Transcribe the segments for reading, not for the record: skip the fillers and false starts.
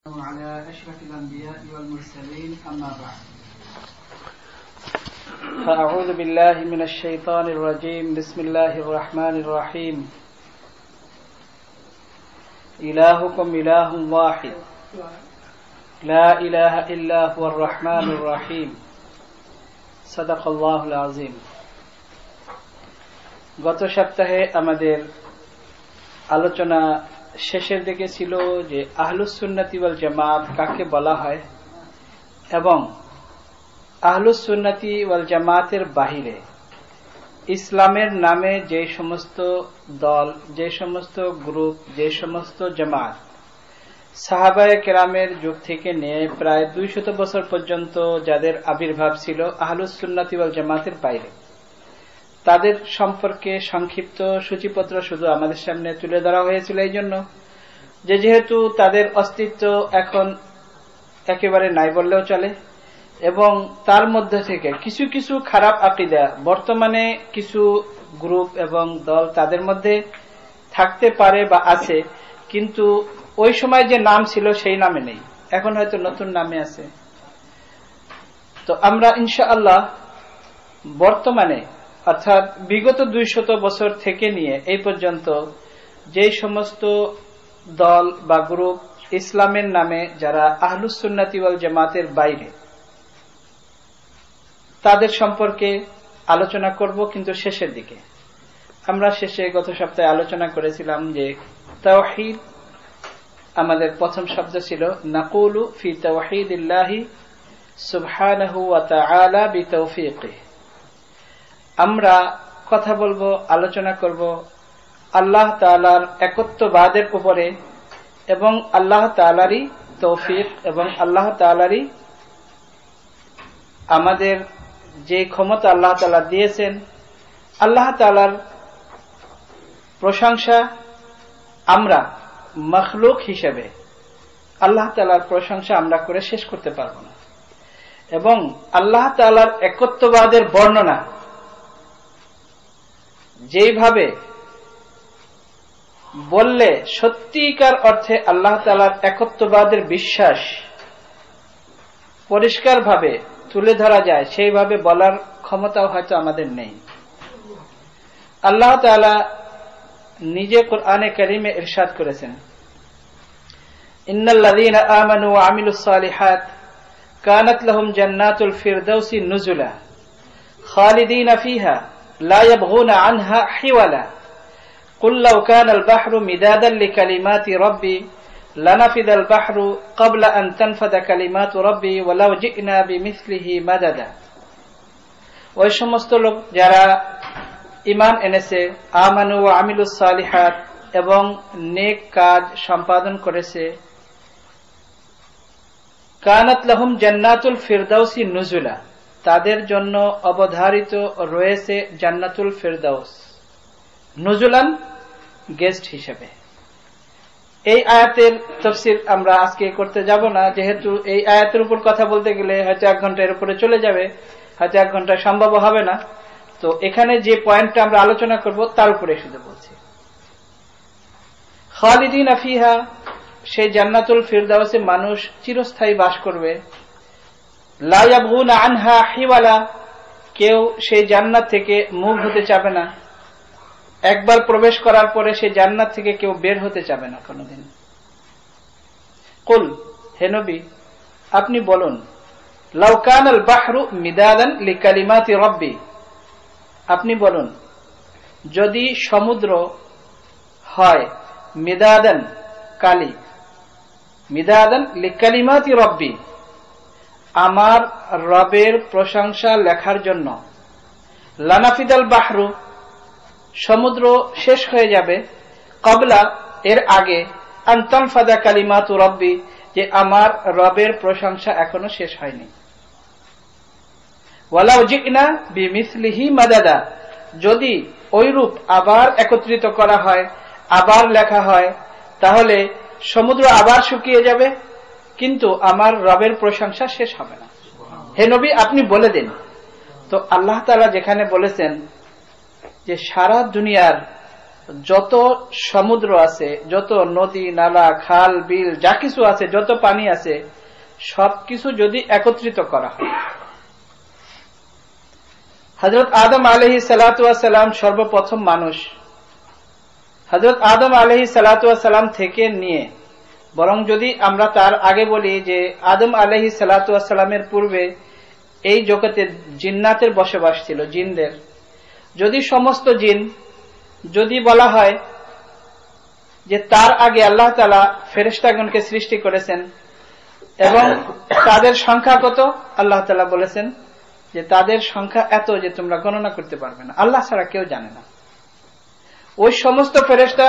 على أشرف الأنبياء والمرسلين أما بعد فأعوذ بالله من الشيطان الرجيم بسم الله الرحمن الرحيم إلهكم إله واحد لا إله إلا هو الرحمن الرحيم صدق الله العظيم গত সপ্তাহে আমাদের আলোচনা শেষের দিকে ছিল যে আহলুস সুন্নতি ওয়াল জামাত কাকে বলা হয় এবং আহলুস সুন্নতি ওয়াল জামাতের বাহিরে ইসলামের নামে যে সমস্ত দল, যে সমস্ত গ্রুপ, যে সমস্ত জামাত সাহাবায়ে কেরামের যুগ থেকে নিয়ে প্রায় 200 বছর পর্যন্ত যাদের আবির্ভাব ছিল আহলুস সুন্নতি ওয়াল জামাতের বাইরে, তাদের সম্পর্কে সংক্ষিপ্ত সূচিপত্র শুধু আমাদের সামনে তুলে ধরা হয়েছিল এই জন্য যে যেহেতু তাদের অস্তিত্ব এখন একেবারে নাই বললেও চলে এবং তার মধ্যে থেকে কিছু কিছু খারাপ আকীদা বর্তমানে কিছু গ্রুপ এবং দল তাদের মধ্যে থাকতে পারে বা আছে, কিন্তু ওই সময় যে নাম ছিল সেই নামে নেই, এখন হয়তো নতুন নামে আছে। তো আমরা ইনশাআল্লাহ বর্তমানে অর্থাৎ বিগত 200 বছর থেকে নিয়ে এই পর্যন্ত যে সমস্ত দল বা গ্রুপ ইসলামের নামে যারা আহলুস সুন্নতি ওয়াল জামাতের বাইরে, তাদের সম্পর্কে আলোচনা করব, কিন্তু শেষের দিকে। আমরা শেষে গত সপ্তাহে আলোচনা করেছিলাম যে তাওহীদ আমাদের প্রথম শব্দ ছিল নাকুলু ফি তাওহীদিল্লাহি সুবহানাহু ওয়া তাআলা বিতাওফীকিহি। আমরা কথা বলবো, আলোচনা করব আল্লাহ তাআলার একত্ববাদের উপরে এবং আল্লাহ তাআলারই তৌফিক এবং আল্লাহ তাআলারই আমাদের যে ক্ষমতা আল্লাহ তাআলা দিয়েছেন, আল্লাহ তাআলার প্রশংসা আমরা মখলুক হিসেবে আল্লাহ তাআলার প্রশংসা আমরা করে শেষ করতে পারবো না এবং আল্লাহ তাআলার একত্ববাদের বর্ণনা যেভাবে বললে সত্যিকার অর্থে আল্লাহ তাআলার একত্ববাদের বিশ্বাস পরিষ্কারভাবে তুলে ধরা যায়, সেইভাবে বলার ক্ষমতাও হয়তো আমাদের নেই। আল্লাহ তাআলা নিজে কোরআনে কারীমে ইরশাদ করেছেন, ইন্নাল্লাযীনা আমানু ওয়া আমিলুস সালিহাত কানাত লাহুম জান্নাতুল ফিরদাউসি নুজুলা খালিদিনা ফিহা লা ইয়াবগুনা আনহা হিওয়ালা কুল লাউ কানাল বাহরু মিদাদান লিকালিমাতি রাব্বি লানাফিদাল বাহরু ক্বাবলা আন তানফাদা কালিমাতু রাব্বি ওয়ালাউ জি'না বিমিসলিহি মাদাদা। ওই সমস্ত লোক যারা ঈমান এনেছে, আমানু ওয়া আমিলুস সালিহাত এবং নেক কাজ সম্পাদন করেছে, কানাত লাহুম জান্নাতুল ফিরদাউসি নুজুলা, তাদের জন্য অবধারিত রয়েছে জান্নাতুল ফিরদাউস নুজুলান, গেস্ট হিসেবে। এই আয়াতের তাফসীর আমরা আজকে করতে যাব না, যেহেতু এই আয়াতের উপর কথা বলতে গেলে হয়তো 1 ঘন্টার উপরে চলে যাবে, হয়তো 1 ঘন্টা সম্ভব হবে না। তো এখানে যে পয়েন্টটা আমরা আলোচনা করব তার উপরে শুধু বলছি। খালিদিনা ফিহা, সেই জান্নাতুল ফিরদাউসে মানুষ চিরস্থায়ী বাস করবে। লা ইয়াবগুনা আনহা হিওয়ালা, কেউ সেই জান্নাত থেকে মুভ হতে চাবে না, একবার প্রবেশ করার পরে সেই জান্নাত থেকে কেউ বের হতে চাবে না কোনোদিন। কুল, হে নবী আপনি বলুন, লাউ কানাল বাহরু মিদাদান লিকালিমাতি রাব্বি, আপনি বলুন যদি সমুদ্র হয় মিদাদান কালি, মিদাদান লিকালিমাতি রাব্বি, আমার রবের প্রশংসা লেখার জন্য, লানাফিদাল বাহরু, সমুদ্র শেষ হয়ে যাবে, ক্বাবলা, এর আগে, আন তানফাদা কালিমাতু রাব্বি, যে আমার রবের প্রশংসা এখনো শেষ হয়নি। ওয়ালাউ জি'না বিমিসলিহি মাদাদা, যদি ওইরূপ আবার একত্রিত করা হয়, আবার লেখা হয়, তাহলে সমুদ্র আবার শুকিয়ে যাবে, কিন্তু আমার রবের প্রশংসা শেষ হবে না। হে নবী আপনি বলে দিন। তো আল্লাহ তাআলা যেখানে বলেছেন যে সারা দুনিয়ার যত সমুদ্র আছে, যত নদী নালা খাল বিল যা কিছু আছে, যত পানি আছে, সবকিছু যদি একত্রিত করা হয়, হযরত আদম আলাইহিস সালাতু ওয়াস সালাম সর্বপ্রথম মানুষ। হযরত আদম আলাইহিস সালাতু ওয়াস সালাম থেকে নিয়ে, বরং যদি আমরা তার আগে বলি যে আদম আলাইহিস সালাতু ওয়াস সালামের পূর্বে এই জগতে জিন্নাতের বসবাস ছিল, জিনদের। যদি সমস্ত জিন, যদি বলা হয় যে তার আগে আল্লাহ তাআলা ফেরেশতাগণকে সৃষ্টি করেছেন এবং তাদের সংখ্যা কত, আল্লাহ তাআলা বলেছেন যে তাদের সংখ্যা এত যে তোমরা গণনা করতে পারবে না, আল্লাহ ছাড়া কেউ জানে না। ওই সমস্ত ফেরেশতা,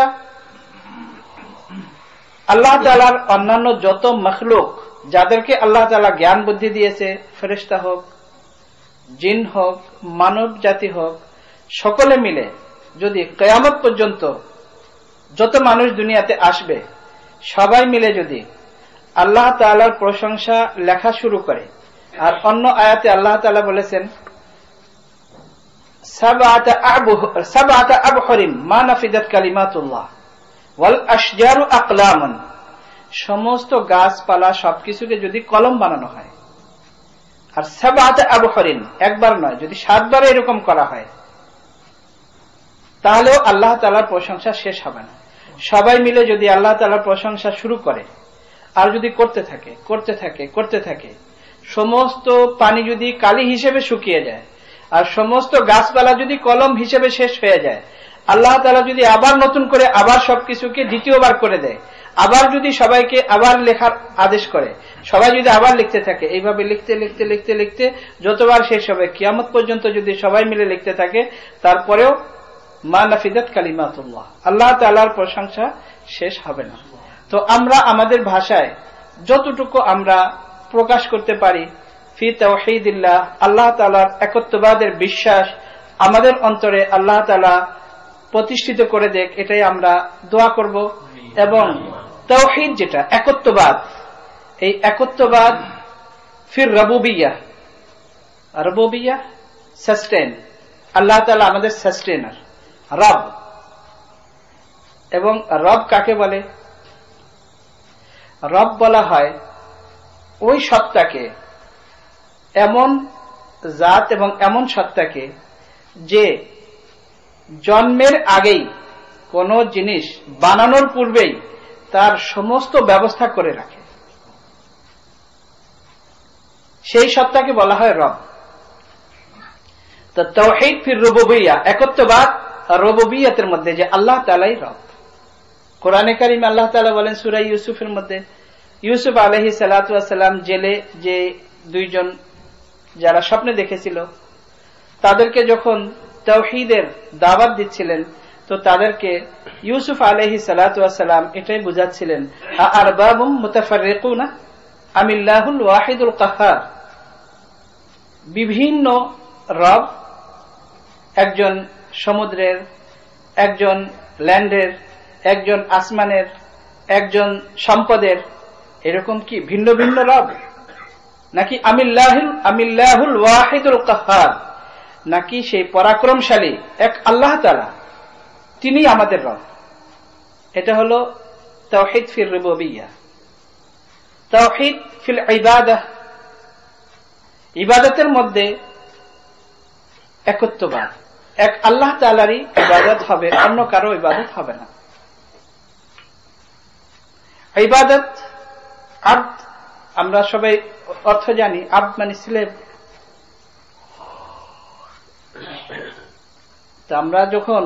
আল্লাহ তাআলার অন্যান্য যত মখলুক যাদেরকে আল্লাহ তাআলা জ্ঞান বুদ্ধি দিয়েছে, ফেরেশতা হোক, জিন হোক, মানব জাতি হোক, সকলে মিলে যদি কিয়ামত পর্যন্ত যত মানুষ দুনিয়াতে আসবে, সবাই মিলে যদি আল্লাহ তাআলার প্রশংসা লেখা শুরু করে, আর অন্য আয়াতে আল্লাহ তাআলা বলেছেন সাবআতা আবহরিন মা নাফিদাত কালিমাতুল্লাহ ওয়াল আশজারু আকলামুন, সমস্ত গাছপালা সবকিছুকে যদি কলম বানানো হয়, আর সাবআতা আবহরিন একবার নয়, যদি 7 বার এরকম করা হয়, তাহলেও আল্লাহ তাআলার প্রশংসা শেষ হবে না। সবাই মিলে যদি আল্লাহ তাআলার প্রশংসা শুরু করে, আর যদি করতে থাকে করতে থাকে করতে থাকে, সমস্ত পানি যদি কালি হিসেবে শুকিয়ে যায়, আর সমস্ত গাছপালা যদি কলম হিসেবে শেষ হয়ে যায়, আল্লাহ তাআলা যদি আবার নতুন করে আবার সবকিছুকে দ্বিতীয়বার করে দেয়, আবার যদি সবাইকে আবার লেখার আদেশ করে, সবাই যদি আবার লিখতে থাকে, এইভাবে লিখতে লিখতে লিখতে লিখতে যতবার শেষ হবে, কিয়ামত পর্যন্ত যদি সবাই মিলে লিখতে থাকে, তারপরেও মা নাফিদাত কালিমাতুল্লাহ, আল্লাহ তাআলার প্রশংসা শেষ হবে না। তো আমরা আমাদের ভাষায় যতটুকু আমরা প্রকাশ করতে পারি ফি তাওহীদিল্লাহ, আল্লাহ তাআলার একত্ববাদের বিশ্বাস আমাদের অন্তরে আল্লাহ তাআলা প্রতিষ্ঠিত করে দেখ, এটাই আমরা দোয়া করব। এবং তাওহীদ যেটা একত্ববাদ, এই একত্ববাদ ফির রুবুবিয়্যাহ, রুবুবিয়্যাহ সাস্টেন, আল্লাহ তাআলা আমাদের সাস্টেনার, রব। এবং রব কাকে বলে? রব বলা হয় ওই সত্তাকে, এমন জাত এবং এমন সত্তাকে যে জন্মের আগেই কোন জিনিস বানানোর পূর্বেই তার সমস্ত ব্যবস্থা করে রাখে, সেই সত্তাকে বলা হয় রব। তো তাওহীদ ফির রুবুবিয়্যাহ, একত্ববাদ রুবুবিয়্যাতের মধ্যে যে আল্লাহ তাআলাই রব। কোরআনে কারিমে আল্লাহ তাআলা বলেন সূরা ইউসুফের মধ্যে, ইউসুফ আলাইহিস সালাতু ওয়াস সালাম জেলে যে 2 জন যারা স্বপ্নে দেখেছিল, তাদেরকে যখন তাওহীদের দাওয়াত দিচ্ছিলেন, তো তাদেরকে ইউসুফ আলাইহিস সালাতু ওয়াস সালাম এটাই বুঝাচ্ছিলেন, আরবাবুম মুতাফাররিকুনা আমিল্লাহুল ওয়াহিদুল কাহ্হার, বিভিন্ন রব, একজন সমুদ্রের, একজন ল্যান্ডের, একজন আসমানের, একজন সম্পদের, এরকম কি ভিন্ন ভিন্ন রব? নাকি আমিল্লাহুল ওয়াহিদুল কাহ্হার, নাকি সেই পরাক্রমশালী এক আল্লাহ তাআলা, তিনি আমাদের রব? এটা হলো তাওহীদ ফির রুবুবিয়্যাহ। তাওহীদ ফিল ইবাদাহ, ইবাদতের মধ্যে একত্ববাদ, এক আল্লাহ তাআলারই ইবাদত হবে, অন্য কারো ইবাদত হবে না। ইবাদত, আব্দ, আমরা সবাই অর্থ জানি, আব্দ মানে স্লেভ। তো আমরা যখন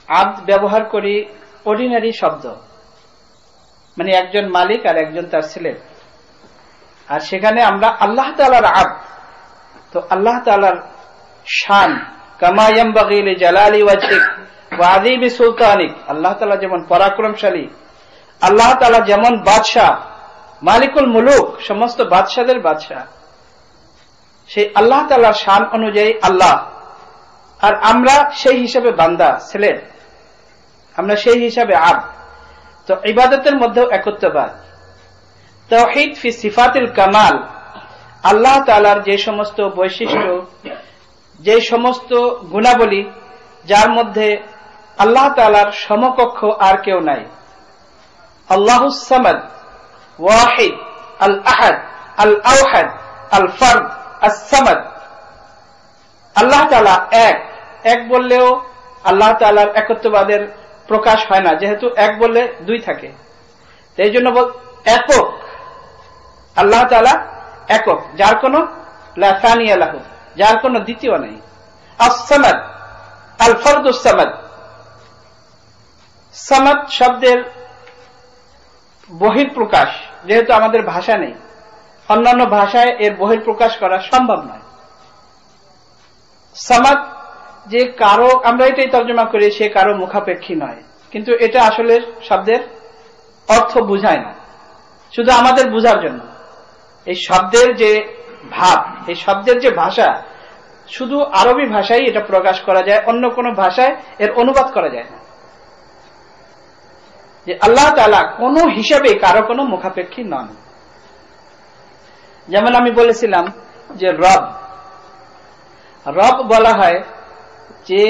আব্দ ব্যবহার করি অর্ডিনারি শব্দ, মানে একজন মালিক আর একজন তার স্লেভ, আর সেখানে আমরা আল্লাহ তাআলার আব্দ, তো আল্লাহ তাআলার শান কামা ইয়ানবাগি লিজালালি ওয়াজহিক ওয়া আযীমি সুলতানিক, আল্লাহ তাআলা যেমন পরাক্রমশালী, আল্লাহ তাআলা যেমন বাদশাহ, মালিকুল মুলুক, সমস্ত বাদশাদের বাদশাহ, সেই আল্লাহ তাআলার শান অনুযায়ী আল্লাহ, আর আমরা সেই হিসাবে বান্দা, স্লেভ, আমরা সেই হিসাবে আব্দ। তো ইবাদতের মধ্যেও একত্ববাদ। তাওহীদ ফি সিফাতিল কামাল, আল্লাহ তাআলার যে সমস্ত বৈশিষ্ট্য, যে সমস্ত গুণাবলী, যার মধ্যে আল্লাহ তাআলার সমকক্ষ আর কেউ নাই। আল্লাহুস সামাদ, ওয়াহিদ, আল আহাদ, আল আওহাদ, আল ফারদ, আস সামাদ। আল্লাহ তাআলা এক বললেও আল্লাহ তাআলার একত্ববাদের প্রকাশ হয় না, যেহেতু এক বললে দুই থাকে। এই জন্য একক, আল্লাহ তাআলা একক, যার কোনো লা সানিয়া লাহু, যার কোনো দ্বিতীয় নেই। আস-সামাদ, আল ফারদুস সামাদ। সামাদ শব্দের বহিঃপ্রকাশ, যেহেতু আমাদের ভাষা নেই, অন্যান্য ভাষায় এর বহিঃপ্রকাশ করা সম্ভব নয়। সামাদ যে কারো, আমরা এটাই তর্জমা করি, সে কারো মুখাপেক্ষী নয়, কিন্তু এটা আসলে শব্দের অর্থ বুঝায় না, শুধু আমাদের বুঝার জন্য। এই শব্দের যে ভাব, এই শব্দের যে ভাষা, শুধু আরবি ভাষায় এটা প্রকাশ করা যায়, অন্য কোনো ভাষায় এর অনুবাদ করা যায় না। যে আল্লাহ তাআলা কোনো হিসাবে কারো কোনো মুখাপেক্ষী নন। যেমন আমি বলেছিলাম যে রব বলা হয় যে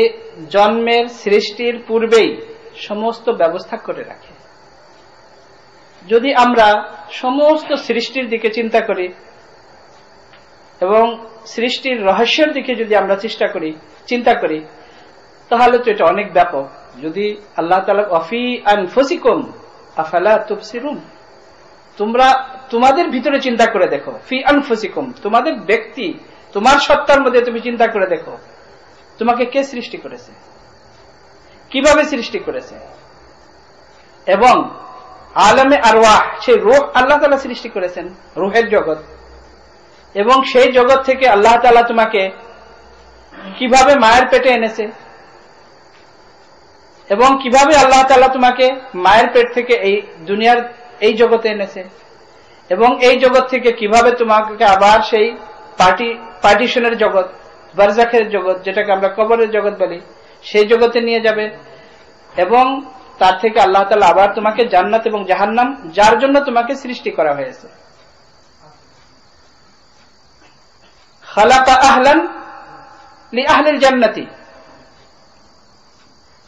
জন্মের সৃষ্টির পূর্বেই সমস্ত ব্যবস্থা করে রাখে। যদি আমরা সমস্ত সৃষ্টির দিকে চিন্তা করি এবং সৃষ্টির রহস্যের দিকে যদি আমরা চিন্তা করি, তাহলে তো এটা অনেক ব্যাপক। যদি আল্লাহ তাআলা ওয়াফি আনফুসিকুম আফালা তুবসিরুন, তোমরা তোমাদের ভিতরে চিন্তা করে দেখো, ফি আনফুসিকুম, তোমাদের ব্যক্তি, তোমার সত্তার মধ্যে তুমি চিন্তা করে দেখো, তোমাকে কে সৃষ্টি করেছে, কিভাবে সৃষ্টি করেছে। এবং আলামে আরওয়াহ, সেই রূহ আল্লাহ তাআলা সৃষ্টি করেছেন, রূহের জগৎ। এবং সেই জগৎ থেকে আল্লাহ তাআলা তোমাকে কিভাবে মায়ের পেটে এনেছে, এবং কিভাবে আল্লাহ তাআলা তোমাকে মায়ের পেট থেকে এই দুনিয়ার এই জগতে এনেছে, এবং এই জগৎ থেকে কিভাবে তোমাকে আবার সেই পার্টিশনের জগৎ, বারজাখের জগৎ, যেটাকে আমরা কবরের জগৎ বলি, সেই জগতে নিয়ে যাবে। এবং তার থেকে আল্লাহ তাআলা আবার তোমাকে জান্নাত এবং জাহান্নাম, যার জন্য তোমাকে সৃষ্টি করা হয়েছে। খালাকা আহলান লি আহলিল জান্নাতি,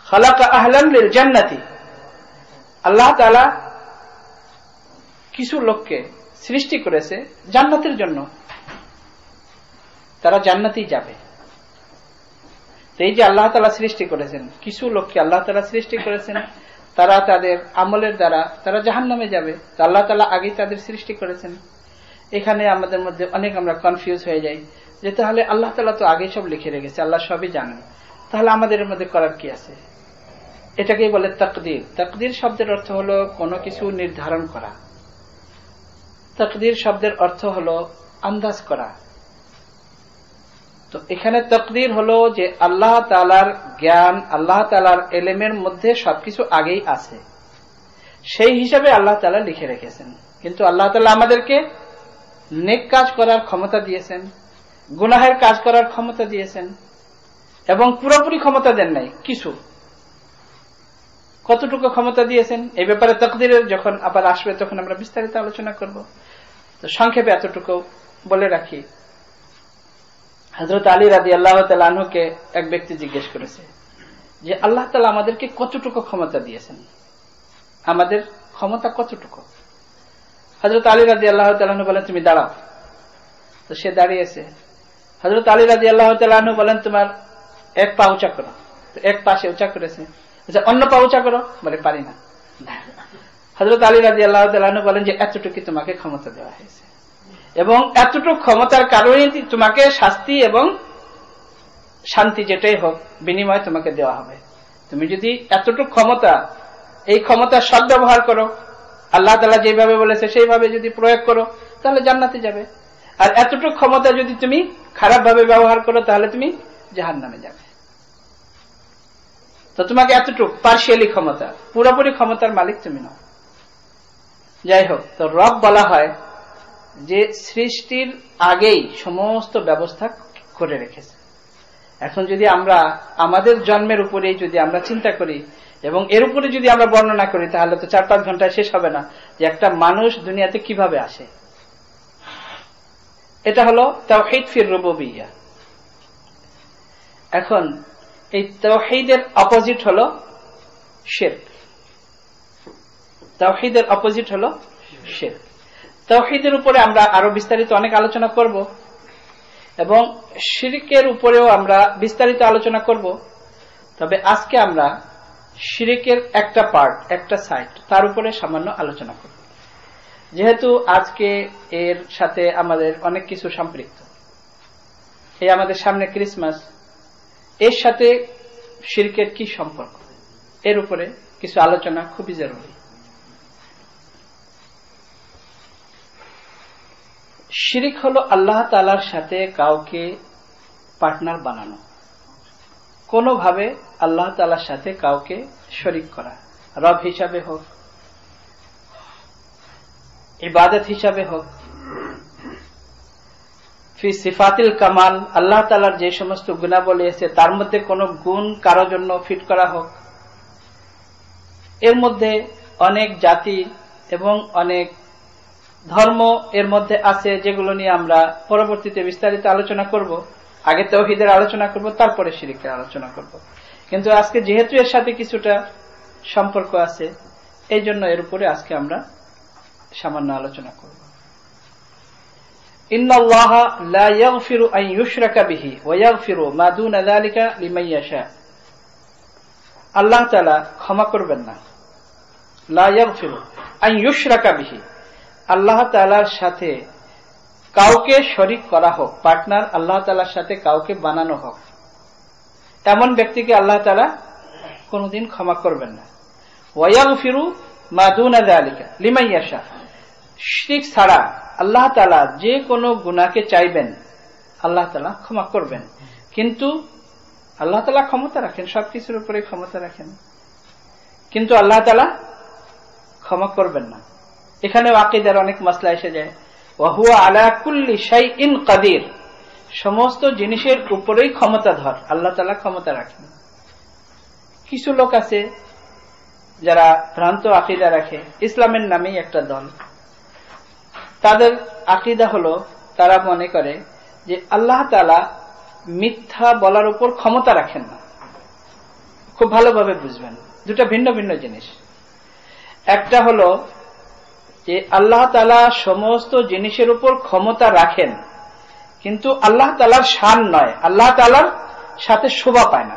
খালাকা আহলান লিল জান্নাতি। আল্লাহ তাআলা কিছু লোককে সৃষ্টি করেছে জান্নাতের জন্য, তারা জান্নাতেই যাবে। এই যে আল্লাহ তাআলা সৃষ্টি করেছেন, কিছু লোককে আল্লাহ তাআলা সৃষ্টি করেছেন, তারা তাদের আমলের দ্বারা তারা জাহান্নামে যাবে। আল্লাহ তাআলা আগেই তাদের সৃষ্টি করেছেন। এখানে আমাদের মধ্যে অনেক আমরা কনফিউজ হয়ে যাই যে তাহলে আল্লাহ তাআলা তো আগেই সব লিখে রেখেছে, আল্লাহ সবই জানেন, তাহলে আমাদের মধ্যে করার কি আছে। এটাকেই বলে তাকদীর। তাকদীর শব্দের অর্থ হলো কোনো কিছু নির্ধারণ করা। তাকদীর শব্দের অর্থ হলো আন্দাজ করা। তো এখানে তাকদীর হলো যে আল্লাহ তাআলার জ্ঞান, আল্লাহ তাআলার ইলমের মধ্যে সবকিছু আগেই আছে, সেই হিসাবে আল্লাহ তাআলা লিখে রেখেছেন। কিন্তু আল্লাহ তাআলা আমাদেরকে নেক কাজ করার ক্ষমতা দিয়েছেন, গুনাহের কাজ করার ক্ষমতা দিয়েছেন, এবং পুরোপুরি ক্ষমতা দেন নাই কিছু। কতটুকু ক্ষমতা দিয়েছেন এই ব্যাপারে তাকদীরের যখন আবার আসবে তখন আমরা বিস্তারিত আলোচনা করব। তো সংক্ষেপে এতটুকু বলে রাখি। হযরত আলী রাদিয়াল্লাহু তাআলা আনহুকে এক ব্যক্তি জিজ্ঞেস করেছে যে আল্লাহ তাআলা আমাদেরকে কতটুকু ক্ষমতা দিয়েছেন, আমাদের ক্ষমতা কতটুকু। হযরত আলী রাদিয়াল্লাহু তাআলা আনহু বলেন, তুমি দাঁড়াও। তো সে দাঁড়িয়েছে। হযরত আলী রাদিয়াল্লাহু তাআলা আনহু বলেন, তোমার এক পা উঁচা করো। তো এক পা সে উঁচা করেছে। আচ্ছা, অন্য পা উঁচা করো। বলে, পারি না। হযরত আলী রাদিয়াল্লাহু তাআলা আনহু বলেন যে এতটুকু তোমাকে ক্ষমতা দেওয়া হয়েছে, এবং এতটুকু ক্ষমতার কারণে তোমাকে শাস্তি এবং শান্তি যেটাই হোক বিনিময় তোমাকে দেওয়া হবে। তুমি যদি এতটুকু ক্ষমতা, এই ক্ষমতার সদ্ব্যবহার করো, আল্লাহ তাআলা যেভাবে বলেছে সেইভাবে যদি প্রয়োগ করো, তাহলে জান্নাতে যাবে। আর এতটুকু ক্ষমতা যদি তুমি খারাপ ভাবে ব্যবহার করো, তাহলে তুমি জাহান্নামে যাবে। তো তোমাকে এতটুকু পার্শিয়ালি ক্ষমতা, পুরোপুরি ক্ষমতার মালিক তুমি নও। যাই হোক, তো রব বলা হয় যে সৃষ্টির আগেই সমস্ত ব্যবস্থা করে রেখেছে। এখন যদি আমরা আমাদের জন্মের উপরেই যদি আমরা চিন্তা করি এবং এর উপরে যদি আমরা বর্ণনা করি, তাহলে তো 4-5 ঘন্টায় শেষ হবে না যে একটা মানুষ দুনিয়াতে কিভাবে আসে। এটা হলো তাওহীদ ফির রুবুবিয়্যাহ। এখন এই তাওহীদের অপোজিট হলো শিরক। তাওহীদের অপোজিট হলো শিরক। তাওহীদের উপরে আমরা আরো বিস্তারিত অনেক আলোচনা করব এবং শিরকের উপরেও আমরা বিস্তারিত আলোচনা করব। তবে আজকে আমরা শিরকের একটা পার্ট, একটা সাইড, তার উপরে সামান্য আলোচনা করব, যেহেতু আজকে এর সাথে আমাদের অনেক কিছু সম্পৃক্ত। এই আমাদের সামনে ক্রিসমাস, এর সাথে শিরকের কি সম্পর্ক, এর উপরে কিছু আলোচনা খুবই জরুরি। শিরক হলো আল্লাহ তাআলার সাথে কাউকে পার্টনার বানানো, কোনোভাবে আল্লাহ তাআলার সাথে কাউকে শরীক করা, রব হিসাবে হোক, ইবাদত হিসাবে হোক, ফি সিফাতিল কামাল, আল্লাহ তাআলার যে সমস্ত গুণাবলী আছে তার মধ্যে কোনো গুণ কারো জন্য ফিট করা হোক। এর মধ্যে অনেক জাতি এবং অনেক ধর্ম এর মধ্যে আছে, যেগুলো নিয়ে আমরা পরবর্তীতে বিস্তারিত আলোচনা করব। আগে তাওহীদের আলোচনা করব, তারপরে শিরকের আলোচনা করব। কিন্তু আজকে যেহেতু এর সাথে কিছুটা সম্পর্ক আছে, এই জন্য এর উপরে আজকে আমরা সামান্য আলোচনা করব। ইন্নাল্লাহা লা ইয়াগফিরু আন ইউশরাকা বিহি ওয়া ইয়াগফিরু মা দুনা যালিকা লিমান ইয়াশা। আল্লাহ তাআলা ক্ষমা করবেন না। লা ইয়াগফিরু আন ইউশরাকা বিহি, আল্লাহ তাআলার সাথে কাউকে শরীক করা হোক, পার্টনার আল্লাহ তাআলার সাথে কাউকে বানানো হোক, এমন ব্যক্তিকে আল্লাহ তাআলা কোনদিন ক্ষমা করবেন না। ওয়া ইয়াগফিরু মা দুনা যালিকা লিমান ইয়াশা, শিরক ছাড়া আল্লাহ তাআলা যে কোনো গুনাহকে চাইবেন আল্লাহ তাআলা ক্ষমা করবেন। কিন্তু আল্লাহ তাআলা ক্ষমতা রাখেন, সবকিছুর উপরে ক্ষমতা রাখেন, কিন্তু আল্লাহ তাআলা ক্ষমা করবেন না। এখানেও আকীদার অনেক মাসলা এসে যায়। ওয়া হুয়া আলা কুল্লি শাইইন কাদির, সমস্ত জিনিসের উপরেই ক্ষমতাধর আল্লাহ তাআলা ক্ষমতা রাখেন। কিছু লোক আছে যারা ভ্রান্ত আকীদা রাখে, ইসলামের নামেই একটা দল। তাদের আকীদা হলো, তারা মনে করে যে আল্লাহ তাআলা মিথ্যা বলার উপর ক্ষমতা রাখেন না। খুব ভালোভাবে বুঝবেন, দুটো ভিন্ন ভিন্ন জিনিস। একটা হলো যে আল্লাহ তাআলা সমস্ত জিনিসের উপর ক্ষমতা রাখেন, কিন্তু আল্লাহ তাআলার শান নয়, আল্লাহ তাআলার সাথে শোভা পায় না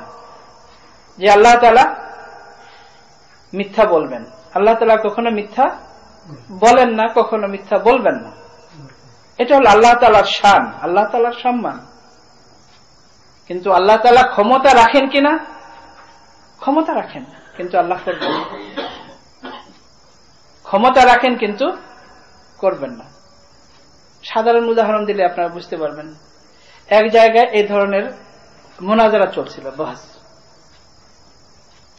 যে আল্লাহ তাআলা মিথ্যা বলবেন। আল্লাহ তাআলা কখনো মিথ্যা বলেন না, কখনো মিথ্যা বলবেন না। এটা হলো আল্লাহ তাআলার শান, আল্লাহ তাআলার সম্মান। কিন্তু আল্লাহ তাআলা ক্ষমতা রাখেন কিনা? ক্ষমতা রাখেন, কিন্তু আল্লাহ করবেন না। ক্ষমতা রাখেন কিন্তু করবেন না। সাধারণ উদাহরণ দিলে আপনারা বুঝতে পারবেন। এক জায়গায় এই ধরনের মুনাজারা চলছিল, বহস।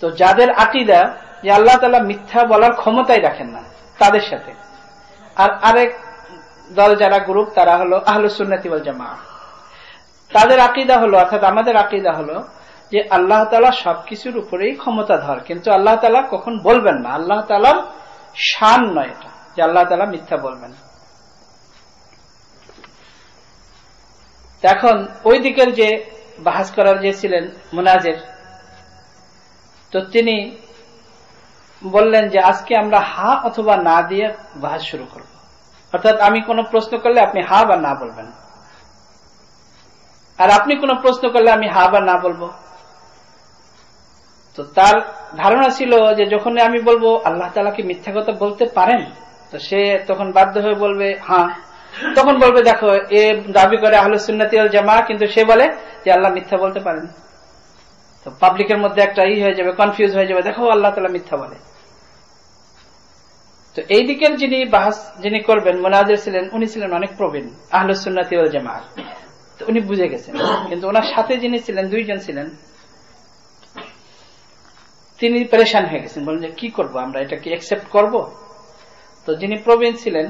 তো যাদের আকীদা যে আল্লাহ তাআলা মিথ্যা বলার ক্ষমতাই রাখেন না, তাদের সাথে আর আরেক দল যারা গ্রুপ, তারা হলো আহলুস সুন্নাতি ওয়াল জামাআহ। তাদের আকীদা হলো, অর্থাৎ আমাদের আকীদা হলো যে আল্লাহ তাআলা সবকিছুর উপরেই ক্ষমতাধর, কিন্তু আল্লাহ তাআলা কখন বলবেন না, আল্লাহ তাআলার শান নয় এটা যে আল্লাহ তাআলা মিথ্যা বলবেন। এখন ওই দিকের যে বাহাস করার যে ছিলেন মুনাজির, তো তিনি বললেন যে আজকে আমরা হা অথবা না দিয়ে বাহাস শুরু করব। অর্থাৎ আমি কোনো প্রশ্ন করলে আপনি হা বা না বলবেন, আর আপনি কোনো প্রশ্ন করলে আমি হা বা না বলবো। তো তার ধারণা ছিল যে যখন আমি বলবো আল্লাহ তাআলা কি মিথ্যা কথা বলতে পারেন, তো সে তখন বাধ্য হয়ে বলবে হ্যাঁ। তখন বলবে দেখো, এ দাবি করে আহলুস সুন্নাতি ওয়াল জামাআহ, কিন্তু সে বলে যে আল্লাহ মিথ্যা বলতে পারেন। তো পাবলিকের মধ্যে একটা হয়ে যাবে, কনফিউজ হয়ে যাবে, দেখো আল্লাহ তাআলা মিথ্যা বলে। তো এই দিকের যিনি করবেন মুনাজির ছিলেন, উনি ছিলেন অনেক প্রবীণ আহলুস সুন্নাতি ওয়াল জামাআহ। তো উনি বুঝে গেছেন, কিন্তু ওনার সাথে যিনি ছিলেন, দুইজন ছিলেন, তিনি পরেশান হয়ে গেছেন, বলেন যে কি করব আমরা, এটা কি অ্যাকসেপ্ট করব? তো যিনি প্রবীণ ছিলেন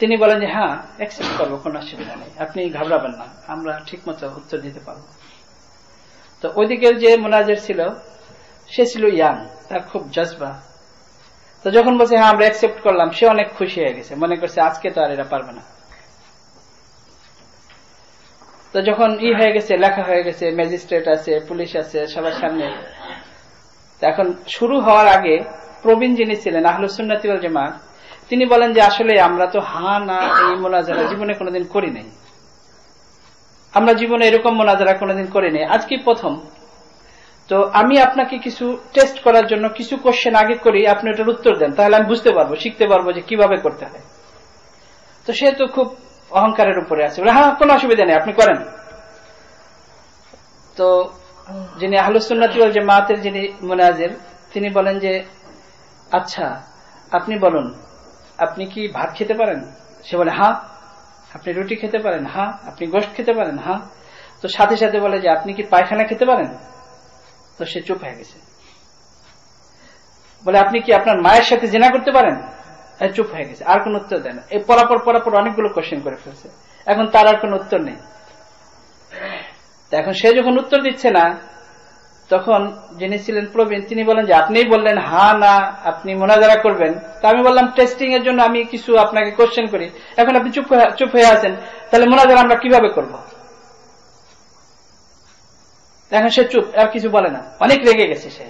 তিনি বলেন যে হ্যাঁ অ্যাকসেপ্ট করবো, কোনো অসুবিধা নেই, আপনি ঘাবড়াবেন না, আমরা ঠিক মতো উত্তর দিতে পারবো। তো ওইদিকের যে মুনাজির ছিল, সে ছিল ইয়াং, তার খুব জজবা। তো যখন বলছে হ্যাঁ আমরা অ্যাকসেপ্ট করলাম, সে অনেক খুশি হয়ে গেছে, মনে করছে আজকে তো আর এরা পারবে না। তো যখন হয়ে গেছে, লেখা হয়ে গেছে, ম্যাজিস্ট্রেট আছে, পুলিশ আছে সবার সামনে, এখন শুরু হওয়ার আগে প্রবীণ যিনি ছিলেন আহলুস সুন্নাত ওয়াল জামাত, তিনি বলেন যে আসলে আমরা তো না এই মোনাজারা জীবনে কোনোদিন করি নাই, আমরা জীবনে এরকম মোনাজারা কোনোদিন করি নাই, আজকে প্রথম। তো আমি আপনাকে কিছু টেস্ট করার জন্য কিছু কোশ্চেন আগে করি, আপনি ওটার উত্তর দেন, তাহলে আমি বুঝতে পারবো, শিখতে পারবো যে কিভাবে করতে হয়। তো সে তো খুব অহংকারের উপরে আছে, বলে হ্যাঁ কোনো অসুবিধা নেই, আপনি করেন। তো যিনি আহলুস সুন্নাত ওয়াল জামাতের যিনি মুনাজির, তিনি বলেন যে আচ্ছা আপনি বলুন, আপনি কি ভাত খেতে পারেন? সে বলে হ্যাঁ। আপনি রুটি খেতে পারেন? হ্যাঁ। আপনি গোশত খেতে পারেন? হ্যাঁ। তো সাথে সাথে বলে যে আপনি কি পায়খানা খেতে পারেন? তো সে চুপ হয়ে গেছে। বলে আপনি কি আপনার মায়ের সাথে জিনা করতে পারেন? চুপ হয়ে গেছে, আর কোন উত্তর দেয় না। এই পরাপর অনেকগুলো কোশ্চেন করে ফেলছে, এখন তার আর কোন উত্তর নেই। এখন সে যখন উত্তর দিচ্ছে না, তখন যিনি ছিলেন প্রবীণ, তিনি বলেন যে আপনিই বললেন হ্যাঁ না আপনি মোনাজারা করবেন, তা আমি বললাম টেস্টিং এর জন্য আমি কিছু আপনাকে কোশ্চেন করি, এখন আপনি চুপ হয়ে আছেন, তাহলে মোনাজারা আমরা কিভাবে করব? এখন সে চুপ, আর কিছু বলে না, অনেক রেগে গেছে সে।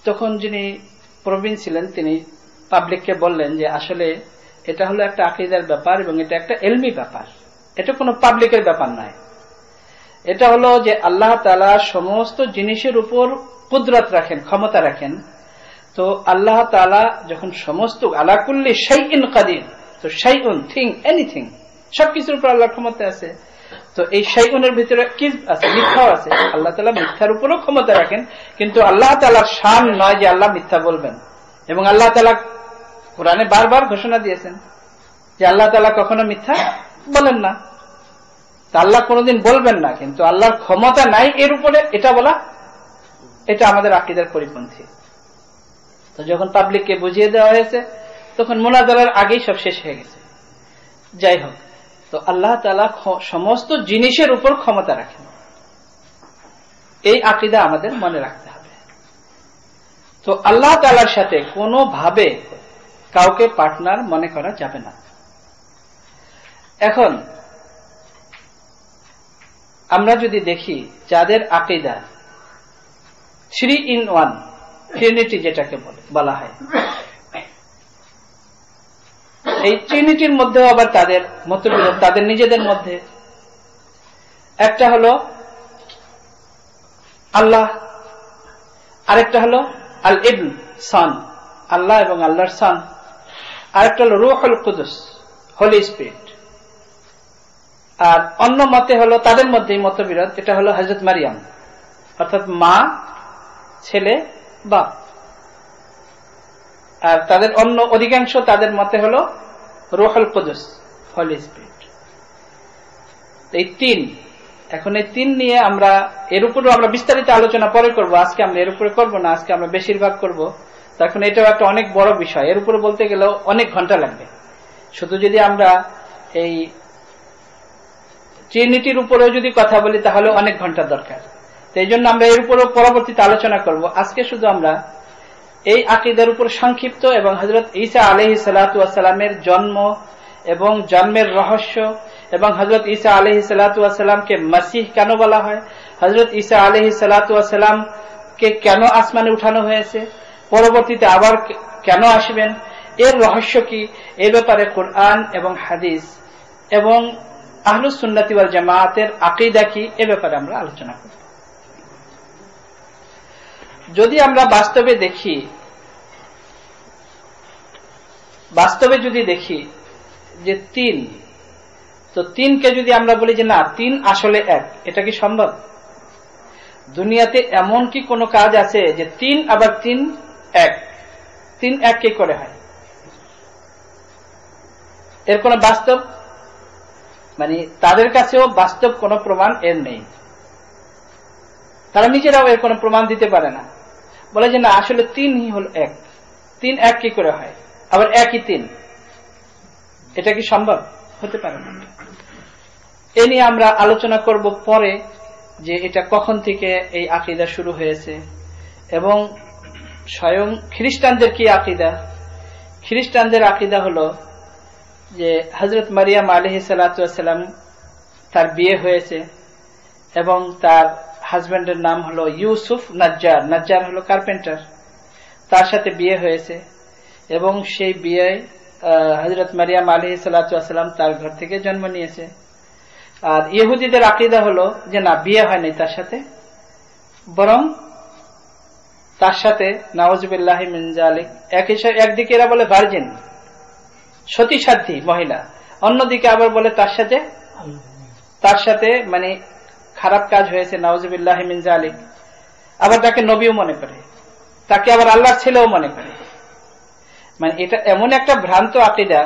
তখন যিনি প্রবীণ ছিলেন তিনি পাবলিককে বললেন যে আসলে এটা হলো একটা আকীদার ব্যাপার এবং এটা একটা ইলমি ব্যাপার, এটা কোনো পাবলিকের ব্যাপার নয়। এটা হলো যে আল্লাহ তাআলা সমস্ত জিনিসের উপর কুদরত রাখেন, ক্ষমতা রাখেন। তো আল্লাহ তাআলা যখন সমস্ত আলা কুল্লি শাইইন কাদির, তো শাইউন থিং, এনিথিং, সবকিছুর উপর আল্লাহর ক্ষমতা আছে। তো এই শাইউনের ভিতরে কি আছে? মিথ্যাও আছে। আল্লাহ তাআলা মিথ্যার উপরও ক্ষমতা রাখেন, কিন্তু আল্লাহ তাআলার শান নয় যে আল্লাহ মিথ্যা বলবেন। এবং আল্লাহ তাআলা কোরআনে বারবার ঘোষণা দিয়েছেন যে আল্লাহ তাআলা কখনো মিথ্যা বলেন না। আল্লাহ কোনদিন বলবেন না, কিন্তু আল্লাহর ক্ষমতা নাই এর উপরে এটা বলা, এটা আমাদের আকীদার পরিপন্থী। তো যখন পাবলিককে বুঝিয়ে দেওয়া হয়েছে, তখন মুনাজারার আগেই সব শেষ হয়ে গেছে। যাই হোক, তো আল্লাহ তাআলা সমস্ত জিনিসের উপর ক্ষমতা রাখেন, এই আকীদা আমাদের মনে রাখতে হবে। তো আল্লাহ তাআলার সাথে কোনোভাবে কাউকে পার্টনার মনে করা যাবে না। এখন আমরা যদি দেখি যাদের আকীদা 3 in 1, ট্রিনিটি যেটাকে বলা হয়, এই ট্রিনিটির মধ্যেও আবার তাদের মতবিরোধ, তাদের নিজেদের মধ্যে। একটা হলো আল্লাহ, আরেকটা হলো আল ইবন, সন, আল্লাহ এবং আল্লাহর সন, আরেকটা হলো রূহুল কুদুস, হোলি স্পিরিট। আর অন্য মতে হলো তাদের মধ্যেই মতবিরোধ, এটা হলো হযরত মারিয়াম, অর্থাৎ মা, ছেলে, বাপ। আর তাদের অন্য অধিকাংশ তাদের মতে হলো রূহুল কুদুস, হোলি স্পিরিট। এই 3, এখন এই 3 নিয়ে আমরা এর উপরও আমরা বিস্তারিত আলোচনা পরে করব, আজকে আমরা এর উপরে করব না, আজকে আমরা বেশিরভাগ করব। তখন এটাও একটা অনেক বড় বিষয়, এর উপরে বলতে গেলেও অনেক ঘন্টা লাগবে। শুধু যদি আমরা এই ট্রিনিটির উপরেও যদি কথা বলি তাহলে অনেক ঘন্টা দরকার। তো এই জন্য আমরা এর উপরেও পরবর্তীতে আলোচনা করব। আজকে শুধু আমরা এই আকীদার উপর সংক্ষিপ্ত এবং হযরত ঈসা আলাইহিস সালাতু ওয়াস সালামের জন্ম এবং জন্মের রহস্য, এবং হযরত ঈসা আলাইহিস সালাতু ওয়াস সালামকে মসিহ কেন বলা হয়, হযরত ঈসা আলাইহিস সালাতু ওয়াস সালামকে কেন আসমানে উঠানো হয়েছে, পরবর্তীতে আবার কেন আসবেন, এর রহস্য কি, এই ব্যাপারে কোরআন এবং হাদিস এবং আহলুস সুন্নাত ওয়াল জামাতের আকীদা কি, এ ব্যাপারে আমরা আলোচনা করব। যদি আমরা বাস্তবে যদি দেখি যে 3, তো 3কে যদি আমরা বলি যে না 3 আসলে 1, এটা কি সম্ভব? দুনিয়াতে এমন কি কোনো কাজ আছে যে 3 আবার 3 1? 3 1 কি করে হয়? এর কোন বাস্তব, মানে তাদের কাছেও বাস্তব কোন প্রমাণ এর নেই, তারা নিজেরাও এর কোন প্রমাণ দিতে পারে না। বলে যে না আসলে 3ই হল 1, 3 1 কি করে হয়, আবার 1ই 3, এটা কি সম্ভব? হতে পারে না। এ নিয়ে আমরা আলোচনা করব পরে, যে এটা কখন থেকে এই আকীদা শুরু হয়েছে এবং স্বয়ং খ্রিস্টানদের কি আকীদা। খ্রিস্টানদের আকীদা হলো যে হযরত মারিয়াম আলাইহিস সালাতু ওয়াস সালাম, তার বিয়ে হয়েছে এবং তার হাজব্যান্ডের নাম হলো ইউসুফ নাজ্জার, নাজ্জার হলো কার্পেন্টার, তার সাথে বিয়ে হয়েছে এবং সেই বিয়ে হযরত মারিয়াম আলাইহিস সালাতু ওয়াস সালাম তার ঘর থেকে জন্ম নিয়েছে। আর ইহুদিদের আকীদা হলো যে না, বিয়ে হয়নি তার সাথে, বরং তার সাথে নাউযুবিল্লাহি মিন যালিক, একদিকে এরা বলে ভার্জিন, সতী সাধ্বী মহিলা, অন্যদিকে আবার বলে তার সাথে মানে খারাপ কাজ হয়েছে, নাউযুবিল্লাহি মিন যালিক। আবার তাকে নবীও মনে করে, তাকে আবার আল্লাহর ছেলেও মনে করে। মানে এটা এমন একটা ভ্রান্ত আকীদা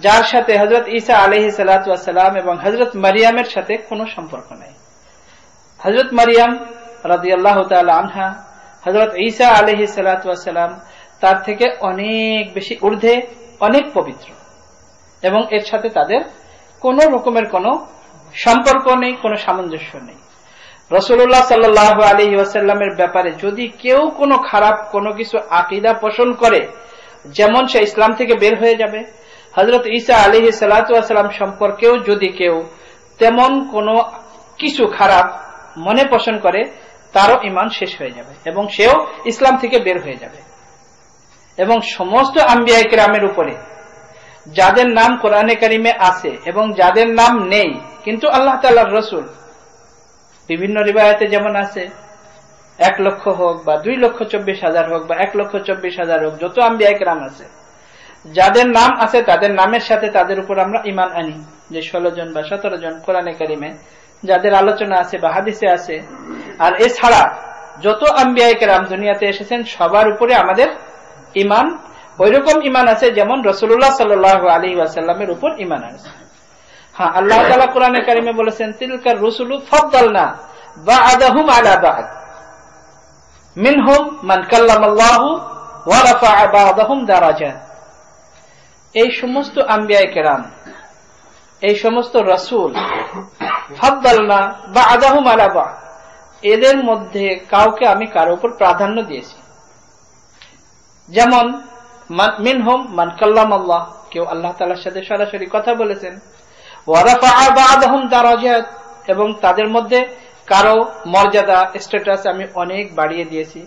যার সাথে হযরত ঈসা আলাইহিস সালাতু ওয়াস সালাম এবং হযরত মারিয়ামের সাথে কোনো সম্পর্ক নাই। হযরত মারিয়াম রাদিয়াল্লাহু তাআলা আনহা, হযরত ঈসা আলাইহিস সালাতু ওয়াস সালাম তার থেকে অনেক বেশি ঊর্ধ্বে, অনেক পবিত্র, এবং এর সাথে তাদের কোন রকমের কোনো সম্পর্ক নেই, কোনো সামঞ্জস্য নেই। রাসূলুল্লাহ সাল্লাল্লাহু আলাইহি ওয়াসাল্লামের ব্যাপারে যদি কেউ কোনো খারাপ কোনো কিছু আকীদা পোষণ করে, যেমন সে ইসলাম থেকে বের হয়ে যাবে, হযরত ঈসা আলাইহিস সালাতু ওয়াস সালাম সম্পর্কেও যদি কেউ তেমন কোনো কিছু খারাপ মনে পোষণ করে, তারও ঈমান শেষ হয়ে যাবে এবং সেও ইসলাম থেকে বের হয়ে যাবে। এবং সমস্ত আম্বিয়া কিরামের উপরে যাদের নাম কোরআনে কারিমে আছে এবং যাদের নাম নেই কিন্তু আল্লাহ তাআলার রাসূল, বিভিন্ন রিওয়ায়াতে যেমন আছে 1,00,000 হোক বা 2,24,000 হোক বা 1,24,000 হোক, যত আম্বিয়া কিরাম আছে, যাদের নাম আছে তাদের নামের সাথে তাদের উপর আমরা ঈমান আনি। যে 16 জন বা 17 জন কোরআনে কারিমে যাদের আলোচনা আছে বা হাদিসে আছে, আর এছাড়া যত আম্বিয়া কিরাম দুনিয়াতে এসেছেন সবার উপরে আমাদের ঈমান ওইরকম ঈমান আছে যেমন রাসূলুল্লাহ সাল্লাল্লাহু আলাইহি ওয়াসাল্লামের উপর ঈমান আছে। হ্যাঁ, আল্লাহ তাআলা কোরআনে কারিমে বলেছেন, তিলকার রুসুলু ফাদ্দালনা বা'দাহুম আলা বা'দ মিনহুম মান কাল্লামাল্লাহু ওয়া রাফা'a বা'দাহুম দারাজাত। এই সমস্ত আম্বিয়া কিরাম, এই সমস্ত রাসূল, ফাদ্দালনা বা'দাহুম আলা বা'দ, এদের মধ্যে কাউকে আমি কারো উপর প্রাধান্য দিয়েছি। যেমন মিনহুম মান কাল্লামাল্লাহ, কেউ আল্লাহ তাআলার সাথে সরাসরি কথা বলেছেন, ওয়া রাফা'a বা'দাহুম দারাজাত, এবং তাদের মধ্যে কারো মর্যাদা স্ট্যাটাস আমি অনেক বাড়িয়ে দিয়েছি।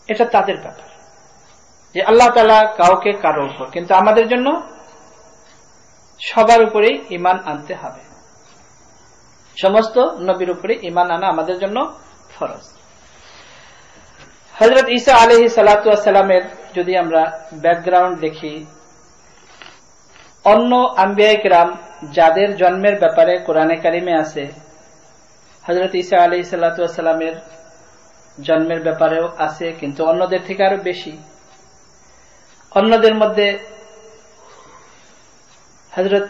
এটা তাদের ব্যাপার যে আল্লাহ তাআলা কাউকে কারো উপর, কিন্তু আমাদের জন্য সবার উপরেই ঈমান আনতে হবে। সমস্ত নবীর উপরে ঈমান আনা আমাদের জন্য ফরজ। হযরত ঈসা আলাইহিস সালাতু ওয়াস সালামের যদি আমরা ব্যাকগ্রাউন্ড দেখি, অন্য আম্বিয়া কিরাম যাদের জন্মের ব্যাপারে কোরআনে কারিমে আছে, হযরত ঈসা আলাইহিস সালাতু ওয়াস সালামের জন্মের ব্যাপারেও আছে, কিন্তু অন্যদের থেকে আরো বেশি। অন্যদের মধ্যে হযরত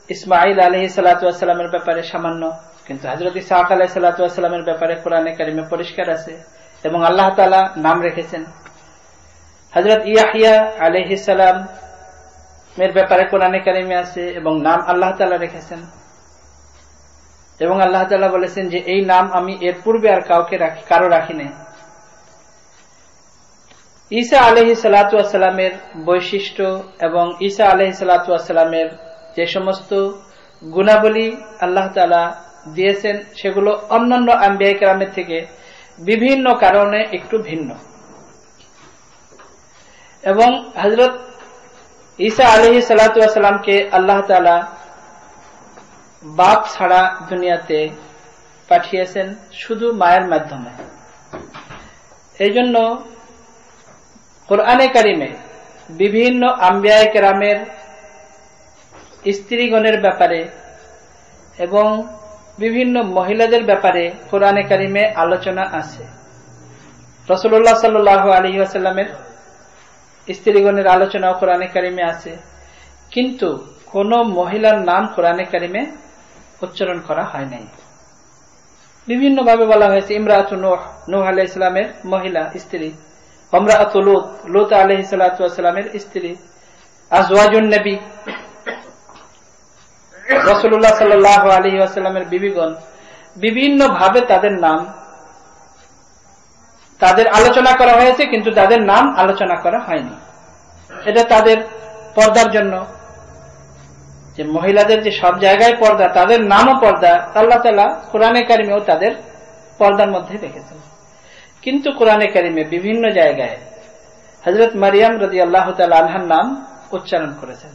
ইসমাঈল আলাইহিস সালাতু ওয়াস সালামের ব্যাপারে সামান্য, কিন্তু হযরত ইসহাক আলাইহিস সালাতু ওয়াস সালামের ব্যাপারে কোরআনে কারিমে পরিষ্কার আছে এবং আল্লাহ তাআলা নাম রেখেছেন। হযরত ইয়াহইয়া আলাইহিস সালাম এর ব্যাপারে কোরআনে কারিমে আছে এবং নাম আল্লাহ তাআলা রেখেছেন, এবং আল্লাহ তাআলা বলেছেন যে এই নাম আমি এর পূর্বে আর কারো রাখি নাই। ঈসা আলাইহিস সালাতু ওয়াস সালামের বৈশিষ্ট্য এবং ঈসা আলাইহিস সালাতু ওয়াস সালামের যে সমস্ত গুণাবলী আল্লাহ তাআলা দিয়েছেন সেগুলো অন্যান্য আম্বিয়া কিরামের থেকে বিভিন্ন কারণে একটু ভিন্ন। এবং হযরত ঈসা আলাইহিস সালাতু ওয়াস সালামকে আল্লাহ তাআলা বাপ ছাড়া দুনিয়াতে পাঠিয়েছেন শুধু মায়ের মাধ্যমে। এই জন্য কোরআনে কারিমে বিভিন্ন আম্বিয়া কেরামের স্ত্রীগণের ব্যাপারে এবং বিভিন্ন মহিলাদের ব্যাপারে কোরআনে কারিমে আলোচনা আছে। রাসূলুল্লাহ সাল্লাল্লাহু আলাইহি ওয়াসাল্লামের স্ত্রীগণের আলোচনা কোরআনে কারিমে আছে, কিন্তু কোন মহিলার নাম কোরআনে কারিমে উচ্চারণ করা হয় নাই। বিভিন্ন ভাবে বলা হয়েছে ইমরাতু নূহ আলাইহিস সালামের মহিলা স্ত্রী, ইমরাতু লূত আলাইহিস সালাতু ওয়াস সালামের স্ত্রী, আজওয়াজুন নবী রাসূলুল্লাহ সাল্লাল্লাহু আলাইহি ওয়াসাল্লামের বিবিগণ, বিভিন্ন ভাবে তাদের নাম তাদের আলোচনা করা হয়েছে, কিন্তু তাদের নাম আলোচনা করা হয়নি। এটা তাদের পর্দার জন্য, যে মহিলাদের যে সব জায়গায় পর্দা, তাদের নামও পর্দা, আল্লাহ তাআলা কোরআনে কারিমেও তাদের পর্দার মধ্যে রেখেছেন। কিন্তু কোরআনে কারিমে বিভিন্ন জায়গায় হযরত মারিয়াম রাদিয়াল্লাহু তাআলা আনহার নাম উচ্চারণ করেছেন,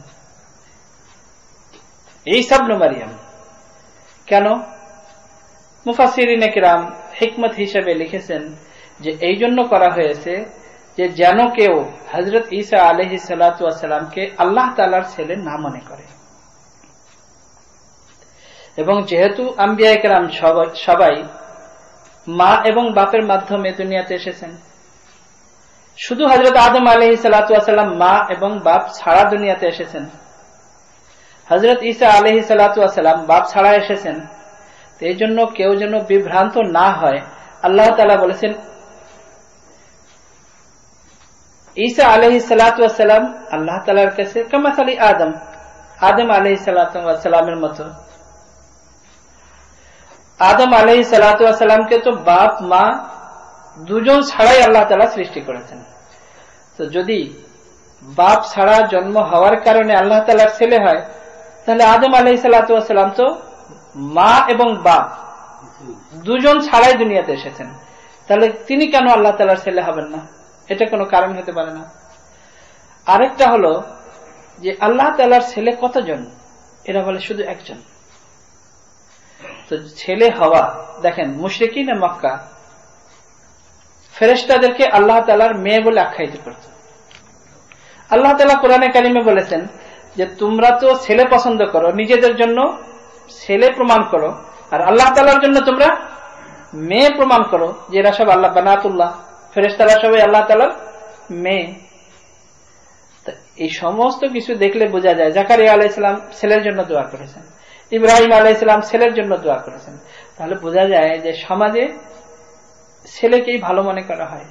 ঈসা ইবনে মারিয়াম। কেন? মুফাসসিরিনে কিরাম হিকমত হিসেবে লিখেছেন যে এই জন্য করা হয়েছে যে যেন কেউ হযরত ঈসা আলাইহিস সালাতু ওয়াস সালামকে আল্লাহ তাআলার ছেলে না মনে করে। এবং যেহেতু আম্বিয়া কিরাম সবাই মা এবং বাপের মাধ্যমে দুনিয়াতে এসেছেন, শুধু হযরত আদম আলাইহিস সালাতু ওয়াস সালাম মা এবং বাপ ছাড়া দুনিয়াতে এসেছেন, হযরত ঈসা আলাইহিস সালাতু ওয়াস সালাম বাপ ছাড়া এসেছেন। এই জন্য কেউ যেন বিভ্রান্ত না হয়, আল্লাহ তাআলা বলেছেন ঈসা আলাইহিস সালাতু ওয়াস সালাম আল্লাহ তাআলার কাছে কামাসালি আদম, আদম আলাইহিস সালাতু ওয়াস সালামের মতো। আদম আলাইহিস সালাতু ওয়াস সালামকে তো বাপ মা দুজন ছাড়াই আল্লাহ তাআলা সৃষ্টি করেছেন। তো যদি বাপ ছাড়া জন্ম হওয়ার কারণে আল্লাহ তাআলার ছেলে হয়, তাহলে আদম আলাইহিস সালাতু ওয়াস সালাম তো মা এবং বাপ দুজন ছাড়াই দুনিয়াতে এসেছেন, তাহলে তিনি কেন আল্লাহ তাআলার ছেলে হবেন না? এটা কোনো কারণ হতে পারে না। আরেকটা হলো যে আল্লাহ তাআলার ছেলে কতজন? এরা বলে শুধু একজন। তো ছেলে হওয়া, দেখেন মুশরিকিন মক্কা ফেরেশতাদেরকে আল্লাহ তাআলার মেয়ে বলে আখ্যায়িত করত। আল্লাহ তাআলা কোরআনে কারিমে বলেছেন যে তোমরা তো ছেলে পছন্দ করো, নিজেদের জন্য ছেলে প্রমাণ করো, আর আল্লাহ তাআলার জন্য তোমরা মেয়ে প্রমাণ করো যে এরা সব আল্লাহ বানাতুল্লাহ, ফেরেশতারা সবাই আল্লাহ তাআলার মেয়ে। এই সমস্ত কিছু দেখলে বোঝা যায় জাকারিয়া আলাইহিস সালাম ছেলের জন্য দোয়া করেছেন, ইব্রাহিম আলাইহিস সালাম ছেলের জন্য দোয়া করেছেন। তাহলে বোঝা যায় যে সমাজে ছেলেকেই ভালো মনে করা হয়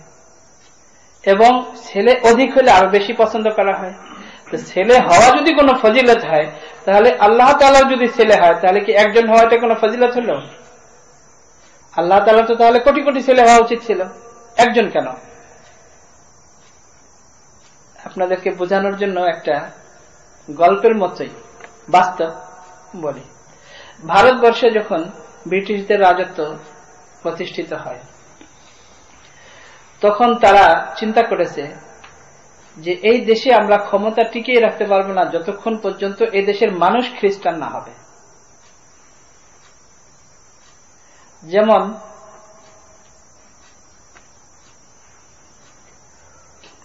এবং ছেলে অধিক হলে আরো বেশি পছন্দ করা হয়। তো ছেলে হওয়া যদি কোনো ফজিলত হয়, তাহলে আল্লাহ তাআলার যদি ছেলে হয়, তাহলে কি একজন হওয়াটা কোনো ফজিলত হলো? আল্লাহ তাআলা তো তাহলে কোটি কোটি ছেলে হওয়া উচিত ছিল, একজন কেন? আপনাদেরকে বোঝানোর জন্য একটা গল্পের মতোই বাস্তব বলি। ভারতবর্ষে যখন ব্রিটিশদের রাজত্ব প্রতিষ্ঠিত হয়, তখন তারা চিন্তা করেছে যে এই দেশে আমরা ক্ষমতা টিকিয়ে রাখতে পারবো না যতক্ষণ পর্যন্ত এই দেশের মানুষ খ্রিস্টান না হবে। যেমন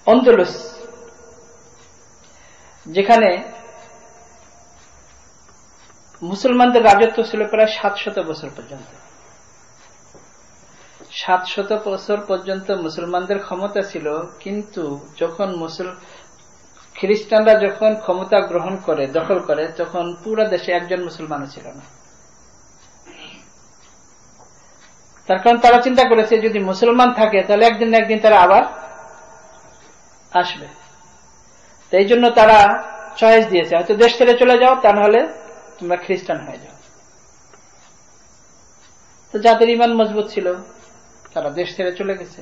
আন্দালুস, যেখানে মুসলমানদের রাজত্ব ছিল প্রায় 700 বছর পর্যন্ত। 700 বছর পর্যন্ত মুসলমানদের ক্ষমতা ছিল, কিন্তু যখন খ্রিস্টানরা যখন ক্ষমতা গ্রহণ করে, দখল করে, তখন পুরো দেশে একজন মুসলমানও ছিল না। তার কারণ তারা চিন্তা করেছে যদি মুসলমান থাকে তাহলে একদিন না একদিন তারা আবার আসবে। তো এই জন্য তারা চয়েস দিয়েছে, হয়তো দেশ ছেড়ে চলে যাও, তা নাহলে তোমরা খ্রিস্টান হয়ে যাও। তো যাদের ঈমান মজবুত ছিল তারা দেশ ছেড়ে চলে গেছে,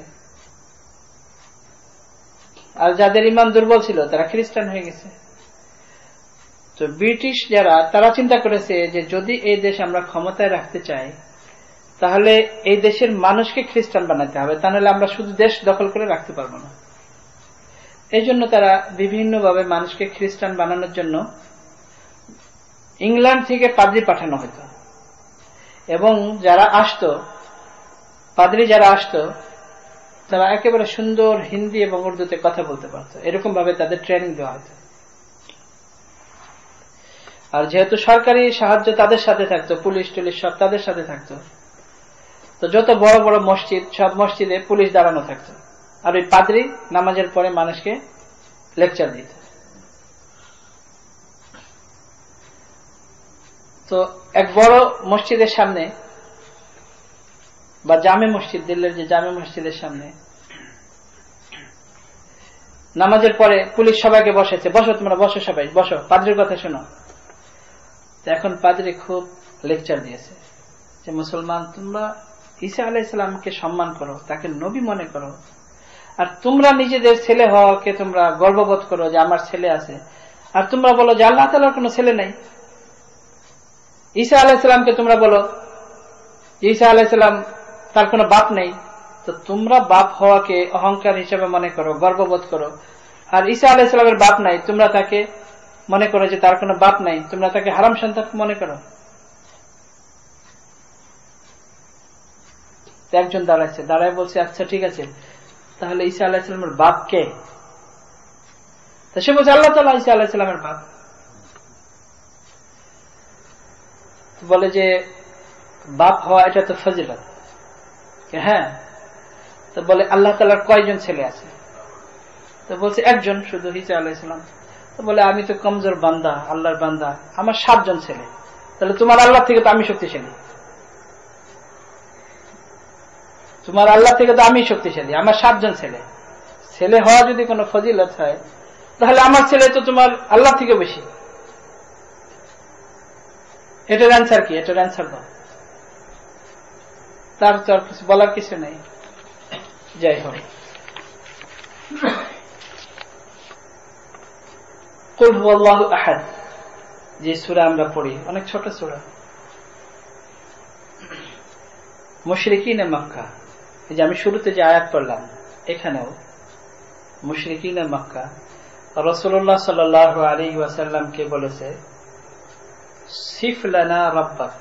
আর যাদের ঈমান দুর্বল ছিল তারা খ্রিস্টান হয়ে গেছে। তো ব্রিটিশ যারা, তারা চিন্তা করেছে যে যদি এই দেশ আমরা ক্ষমতায় রাখতে চাই, তাহলে এই দেশের মানুষকে খ্রিস্টান বানাতে হবে, তা নাহলে আমরা শুধু দেশ দখল করে রাখতে পারবো না। এই জন্য তারা বিভিন্নভাবে মানুষকে খ্রিস্টান বানানোর জন্য ইংল্যান্ড থেকে পাদ্রী পাঠানো হতো, এবং যারা আসতো, পাদ্রী যারা আসতো, তারা একেবারে সুন্দর হিন্দি এবং উর্দুতে কথা বলতে পারতো, এরকম ভাবে তাদের ট্রেনিং দেওয়া হতো। আর যেহেতু সরকারি সাহায্য তাদের সাথে থাকতো, পুলিশ টুলিশ সব তাদের সাথে থাকতো, তো যত বড় বড় মসজিদ, সব মসজিদে পুলিশ দাঁড়ানো থাকতো, আর ওই পাদ্রী নামাজের পরে মানুষকে লেকচার দিত। তো এক বড় মসজিদের সামনে, বা জামে মসজিদ, দিল্লির যে জামে মসজিদের সামনে নামাজের পরে পুলিশ সবাইকে বসেছে, বসো তোমরা, বসো সবাই, বসো, পাদ্রীর কথা শোনো। তো এখন পাদ্রী খুব লেকচার দিয়েছে যে মুসলমান, তোমরা ঈসা আলাইহিস সালামকে সম্মান করো, তাকে নবী মনে করো, আর তোমরা নিজেদের ছেলে হওয়াকে তোমরা গর্ববোধ করো যে আমার ছেলে আছে, আর তোমরা বলো যে আল্লাহ তাআলার কোনো ছেলে নাই। ঈসা আলাইহিস সালামকে তোমরা বলো যে ঈসা আলাইহিস সালাম তার কোনো বাপ নেই, তো তোমরা বাপ হওয়াকে অহংকার হিসেবে মনে করো, গর্ববোধ করো। আর ঈসা আলাইহিস সালামের বাপ নাই, তোমরা তাকে মনে করো যে তার কোনো বাপ নাই, তোমরা তাকে হারাম সন্তান মনে করো। একজন দাঁড়াচ্ছে, দাঁড়ায় বলছে আচ্ছা ঠিক আছে, তাহলে ঈসা আলাইহিস সালামের বাপ কে? তা সে বলছে আল্লাহ তাআলা ঈসা আলাইহিস সালামের বাপ। বলে যে বাপ হওয়া এটা তো ফজিলত। হ্যাঁ, তো বলে আল্লাহ তাআলার কয়জন ছেলে আছে? তো বলছে একজন শুধু, ঈসা আলাইহিস সালাম। তো বলে আমি তো কমজোর বান্দা, আল্লাহর বান্দা, আমার 7 জন ছেলে। তাহলে তোমার আল্লাহ থেকে তো আমি শক্তিশালী, তোমার আল্লাহ থেকে তো আমি শক্তিশালী, আমার 7 জন ছেলে। ছেলে হওয়া যদি কোনো ফজিলত হয়, তাহলে আমার ছেলে তো তোমার আল্লাহ থেকে বেশি। এটার অ্যান্সার কি? এটার অ্যান্সার দাও। তার তো আর কিছু বলার কিছু নেই। যাই হোক, কুল হুয়াল্লাহু আহাদ যে সূরা আমরা পড়ি, অনেক ছোট সূরা। মুশরিকিনে মক্কা, এই যে আমি শুরুতে যে আয়াত পড়লাম, এখানেও মুশরিকিনে মক্কা রাসূলুল্লাহ সাল্লাল্লাহু আলাইহি ওয়াসাল্লামকে বলেছে সিফ লানা রাব্বাক,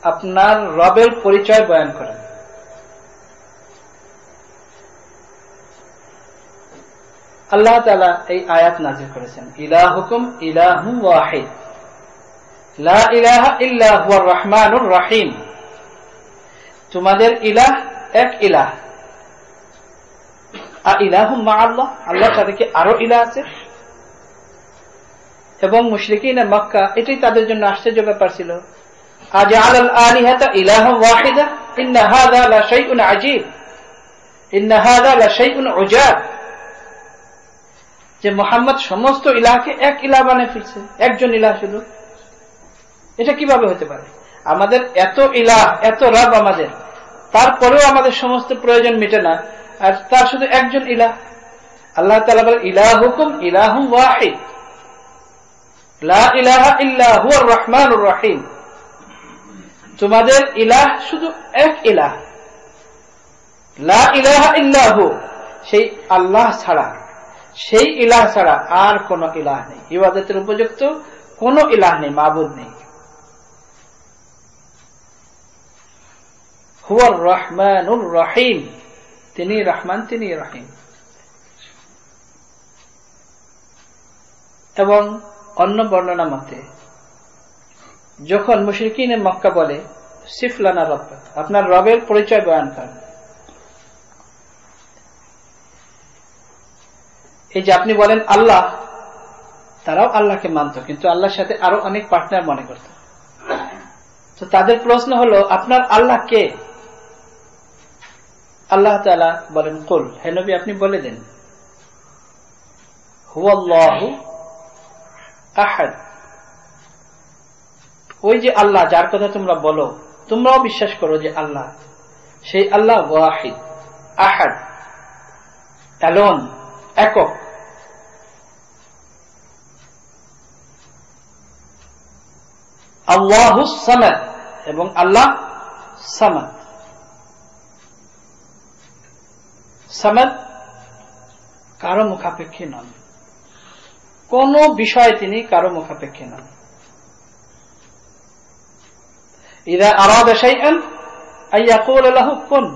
আপনার রবের পরিচয় বয়ান করেন। আল্লাহ তাআলা এই আয়াত নাযিল করেছেন, ইলাহুকুম ইলাহুম ওয়াহিদ লা ইলাহা ইল্লা হুয়ার রহমানুর রহিম। তোমাদের ইলাহ এক ইলাহ। ইলাহুম মা আল্লাহ, আল্লাহর সাথে কি আরো ইলাহ আছে? এবং মুশরিকিনে মক্কা এটাই তাদের জন্য আশ্চর্য ব্যাপার ছিল। আজআলাল আলিহাতা ইলাহান ওয়াহিদা ইন্না হাযা লা শাইউন আজীব ইন্না হাযা লা শাইউন উজাব। যে মুহাম্মদ সমস্ত ইলাহকে এক ইলাহ বানিয়ে ফেলছে, একজন ইলাহ শুধু। এটা কিভাবে হতে পারে? আমাদের এত ইলাহ, এত রব আমাদের, তারপরেও আমাদের সমস্ত প্রয়োজন মিটে না, আর তার শুধু একজন ইলাহ। আল্লাহ তাআলা বলেন ইলাহুকুম ইলাহুম ওয়াহিদ লা ইলাহা ইল্লা হুয়ার রহমানুর রহিম। তোমাদের ইলাহ শুধু এক ইলাহ, লা ইলাহা ইল্লা হু, সেই আল্লাহ ছাড়া, সেই ইলাহ ছাড়া আর কোন ইলাহ নেই, ইবাদতের উপযুক্ত কোন ইলাহ নেই, মাবুদ নেই। হুয়ার রহমানুর রহিম, তিনি রহমান, তিনি রহিম। এবং অন্য বর্ণনা মতে যখন মুশরিকিনে মক্কা বলে সিফ লানা রাব্বাক, আপনার রবের পরিচয় বয়ান করেন, এই যে আপনি বলেন আল্লাহ, তারাও আল্লাহকে মানত, কিন্তু আল্লাহর সাথে আরো অনেক পার্টনার মনে করত। তো তাদের প্রশ্ন হলো আপনার আল্লাহ কে? আল্লাহ তাআলা বলেন কুল, হে নবী আপনি বলে দেন হুয়াল্লাহু আহাদ, ওই যে আল্লাহ যার কথা তোমরা বলো, তোমরাও বিশ্বাস করো যে আল্লাহ, সেই আল্লাহ ওয়াহিদ, আহাদ, এলোন, একক। আল্লাহুস সামাদ, এবং আল্লাহ সামাদ। সামাদ কারো মুখাপেক্ষী নন, কোন বিষয়ে তিনি কারো মুখাপেক্ষী নন। ইযা আরাদা শাইআন আইয়াকুল লাহু কুন,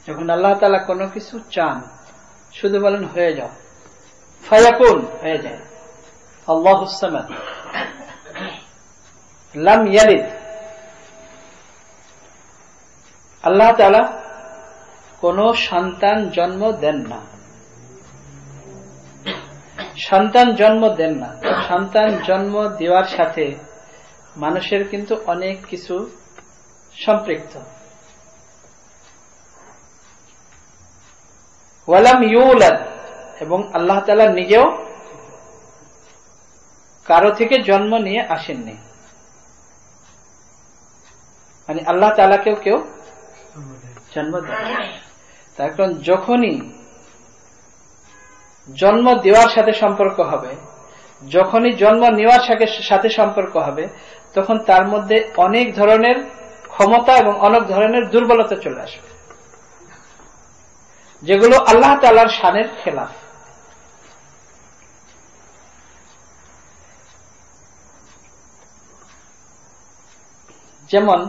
যখন আল্লাহ তাআলা কোনো কিছু চান শুধু বলেন হয়ে যাও, ফায়াকুন, হয়ে যায়। আল্লাহুস সামাদ লাম ইয়ালিদ, আল্লাহ তাআলা কোন সন্তান জন্ম দেন না, সন্তান জন্ম দেন না। সন্তান জন্ম দেওয়ার সাথে মানুষের কিন্তু অনেক কিছু সম্পৃক্ত। ওয়ালাম ইউলাদ, এবং আল্লাহ তাআলা নিজেও কারো থেকে জন্ম নিয়ে আসেননি, মানে আল্লাহ তাআলাকেও কেউ জন্ম দেয়। তার কারণ যখনই জন্ম দেওয়ার সাথে সম্পর্ক হবে, যখনই জন্ম নেওয়ার সাথে সম্পর্ক হবে, তখন তার মধ্যে অনেক ধরনের ক্ষমতা এবং অনেক ধরনের দুর্বলতা চলে আসবে, যেগুলো আল্লাহ তাআলার শানের খেলাফ। যেমন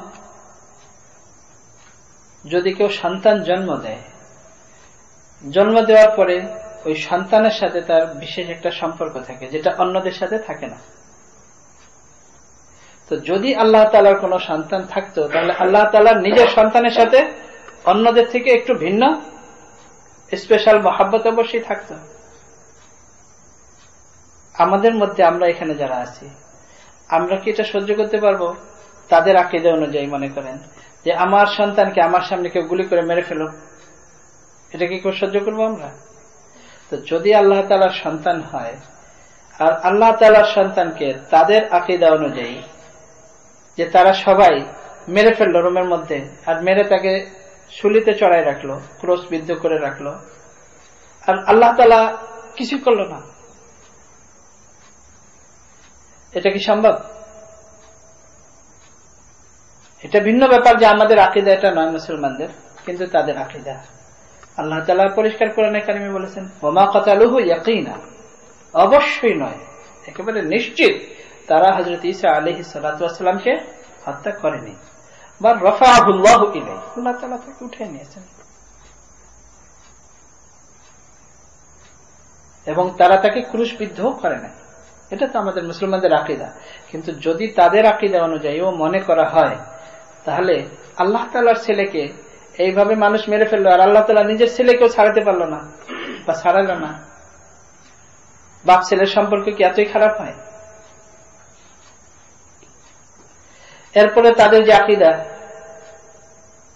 যদি কেউ সন্তান জন্ম দেয়, জন্ম দেওয়ার পরে ওই সন্তানের সাথে তার বিশেষ একটা সম্পর্ক থাকে যেটা অন্যদের সাথে থাকে না। তো যদি আল্লাহ তাআলার কোনো সন্তান থাকতো, তাহলে আল্লাহ তাআলার নিজের সন্তানের সাথে অন্যদের থেকে একটু ভিন্ন স্পেশাল মহাব্বত অবশ্যই থাকতো। আমাদের মধ্যে আমরা এখানে যারা আছি, আমরা কি এটা সহ্য করতে পারবো? তাদের আকীদা অনুযায়ী মনে করেন যে আমার সন্তানকে আমার সামনে কেউ গুলি করে মেরে ফেলো, এটা কি কেউ সহ্য করবো আমরা? তো যদি আল্লাহ তাআলার সন্তান হয় আর আল্লাহ তাআলার সন্তানকে তাদের আকীদা অনুযায়ী যে তারা সবাই মেরে ফেললো রুমের মধ্যে, আর মেরে তাকে শুলিতে চড়াই রাখলো, ক্রস বিদ্ধ করে রাখলো, আর আল্লাহ তাআলা কিছু করলো না, এটা কি সম্ভব? এটা ভিন্ন ব্যাপার যে আমাদের আকীদা এটা নয় মুসলমানদের, কিন্তু তাদের আকীদা। আল্লাহ তাআলা পরিষ্কার কোরআনে কারিমে বলেছেন, ওমা কাতালুহু ইয়াকিনা, অবশ্যই নয়, একেবারে নিশ্চিত তারা হযরত ঈসা আলাইহিস সালাতু ওয়াস সালামকে হত্যা করেনি, বা রাফাআহুল্লাহু ইলাইহি, আল্লাহ তাআলা তাকে উঠিয়ে নিয়েছেন, এবং তারা তাকে ক্রুশবিদ্ধ করে নাই। এটা তো আমাদের মুসলমানদের আকীদা। কিন্তু যদি তাদের আকীদা অনুযায়ী ও মনে করা হয়, তাহলে আল্লাহ তাআলার ছেলেকে এইভাবে মানুষ মেরে ফেললো, আর আল্লাহ তাআলা নিজের ছেলেকেও ছাড়াতে পারলো না বা ছাড়ালো না, বাপ ছেলের সম্পর্ক কি এতই খারাপ হয়? এরপরে তাদের যে আকীদা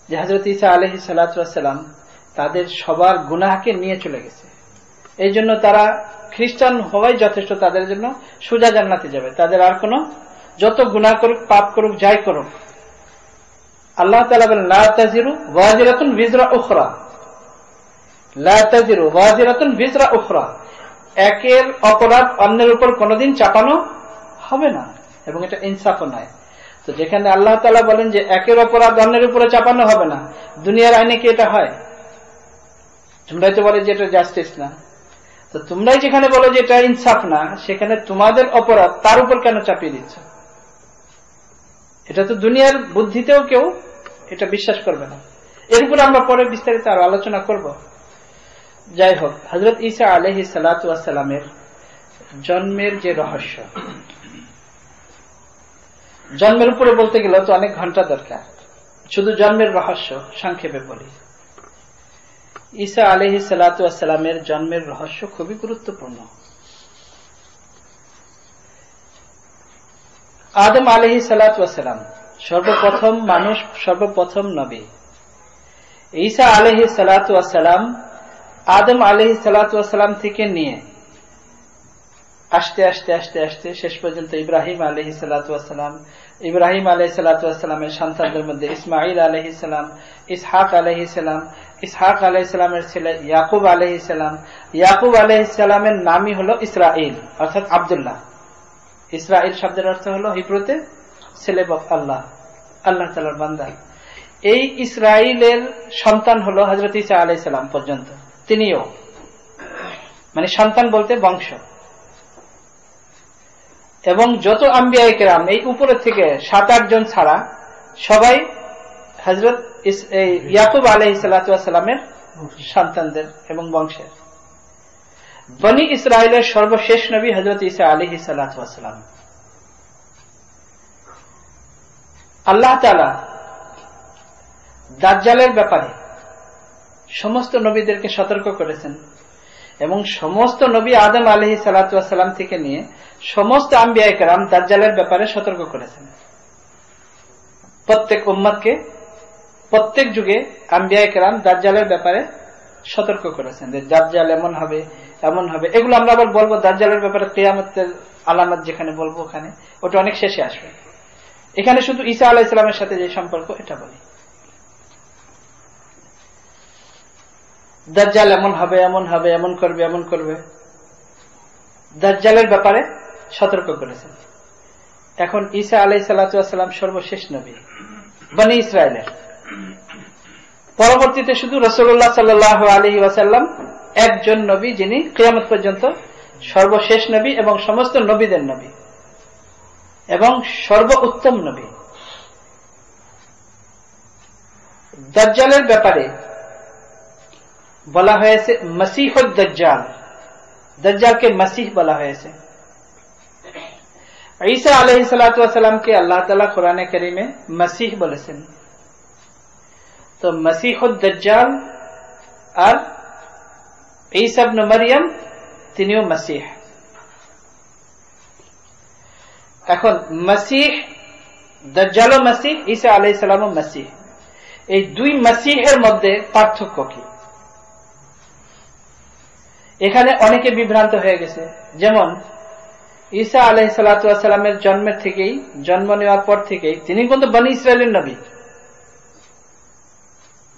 যে হযরত ঈসা আলাইহিস সালাতু ওয়াস সালাম তাদের সবার গুনাহকে নিয়ে চলে গেছে, এই জন্য তারা খ্রিস্টান হওয়াই যথেষ্ট, তাদের জন্য সোজা জান্নাতে যাবে। তাদের আর কোনো যত গুনাহ করুক, পাপ করুক, যাই করুক, আল্লাহ তাআলা বলেন লা তাজিরু ওয়াজিরাতুন বিজরা উখরা, লা তাজিরু ওয়াজিরাতুন বিজরা উখরা, একের অপরাধ অন্যের উপর কোনোদিন চাপানো হবে না, এবং এটা ইনসাফও নয়। তো যেখানে আল্লাহ তাআলা বলেন যে একের অপরাধ অন্যের উপরে চাপানো হবে না, দুনিয়ার আইনে কি এটা হয়? তোমরাই তো বলে যে এটা জাস্টিস না, তো তোমরাই যেখানে বলো যে এটা ইনসাফ না, সেখানে তোমাদের অপরাধ তার উপর কেন চাপিয়ে দিচ্ছ? এটা তো দুনিয়ার বুদ্ধিতেও কেউ এটা বিশ্বাস করবে না। এর উপর আমরা পরে বিস্তারিত আরো আলোচনা করব। যাই হোক, হযরত ঈসা আলাইহিস সালাতু ওয়াস সালামের জন্মের যে রহস্য, জন্মের উপরে বলতে গেলে তো অনেক ঘন্টা দরকার, শুধু জন্মের রহস্য সংক্ষেপে বলি। ঈসা আলাইহিস সালাতু ওয়াস সালামের জন্মের রহস্য খুবই গুরুত্বপূর্ণ। আদম আলাইহিস সালাতু ওয়াস সালাম সর্বপ্রথম মানুষ, সর্বপ্রথম নবী। ঈসা আলাইহিস সালাতু ওয়াস সালাম আদম আলাইহিস সালাতু ওয়াস সালাম থেকে নিয়ে আস্তে আস্তে আস্তে আস্তে শেষ পর্যন্ত ইব্রাহিম আলাইহিস সালাতু ওয়াস সালাম, ইব্রাহিম আলাইহিস সালাতু ওয়াস সালামের সন্তানদের মধ্যে ইসমাঈল আলাইহিস সালাম, ইসহাক আলাইহিস সালাম, ইসহাক আলাইহিস সালামের ছেলে ইয়াকুব আলাইহিস সালাম, ইয়াকুব আলাইহিস সালামের নামই হলো ইসরাঈল, অর্থাৎ আব্দুল্লাহ। ইসরাঈল শব্দের অর্থ হলো হিব্রুতে ছেলে আল্লাহ, আল্লাহ তাআলার বান্দা। এই ইসরাঈলের সন্তান হলো হযরত ঈসা আলাইহিস সালাম পর্যন্ত, তিনিও, মানে সন্তান বলতে বংশ। এবং যত আম্বিয়ায়ে কেরাম এই উপরের থেকে 7-8 জন ছাড়া সবাই হযরত ইয়াকুব আলাইহিস সালাতু ওয়াস সালামের সন্তানদের এবং বংশের। বনি ইসরাইলের সর্বশেষ নবী হযরত ঈসা আলাইহিস সালাতু ওয়াস সালাম। আল্লাহ তাআলা দাজ্জালের ব্যাপারে সমস্ত নবীদেরকে সতর্ক করেছেন, এবং সমস্ত নবী আদম আলাইহিস সালাতু ওয়াস সালাম থেকে নিয়ে সমস্ত আম্বিয়ায়ে কেরাম দাজ্জালের ব্যাপারে সতর্ক করেছেন। প্রত্যেক উম্মতকে প্রত্যেক যুগে আম্বিয়ায়ে কেরাম দাজ্জালের ব্যাপারে সতর্ক করেছেন যে দাজ্জাল এমন হবে, এমন হবে। এগুলো আমরা আবার বলবো দাজ্জালের ব্যাপারে কিয়ামতের আলামত যেখানে বলবো ওখানে, ওটা অনেক শেষে আসবে। এখানে শুধু ঈসা আলাইহিস সালামের সাথে যে সম্পর্ক এটা বলি। দাজ্জাল এমন হবে, এমন হবে, এমন করবে, এমন করবে, দাজ্জালের ব্যাপারে সতর্ক করেছেন। এখন ঈসা আলাইহিস সালাতু ওয়াস সালাম সর্বশেষ নবী বনি ইসরায়েলের। পরবর্তীতে শুধু রাসূলুল্লাহ সাল্লাল্লাহু আলাইহি ওয়াসাল্লাম একজন নবী, যিনি কিয়ামত পর্যন্ত সর্বশেষ নবী এবং সমস্ত নবীদের নবী এবং সর্বোত্তম নবী। দাজ্জালের ব্যাপারে বলা হয়েছে মসিহুদ দাজ্জাল, দাজ্জালকে মসিহ বলা হয়েছে। ঈসা আলাইহিস সালাতু ওয়াস সালামকে আল্লাহ তাআলা কোরআনে কারীমে মসিহ বলেছেন। তো মসিহুদ দাজ্জাল আর ঈসা ইবনে মারইয়াম তিনিও মসিহ। এখন মসিহ, দাজ্জালও মসিহ, ঈসা আলাইহিস সালামও মসিহ। এই দুই মসিহের মধ্যে পার্থক্য কি? এখানে অনেকে বিভ্রান্ত হয়ে গেছে। যেমন ঈসা আলাইহিস সালাতু ওয়াস সালামের জন্মের থেকেই, জন্ম নেওয়ার পর থেকেই তিনি কিন্তু বনি ইসরায়েলের নবী।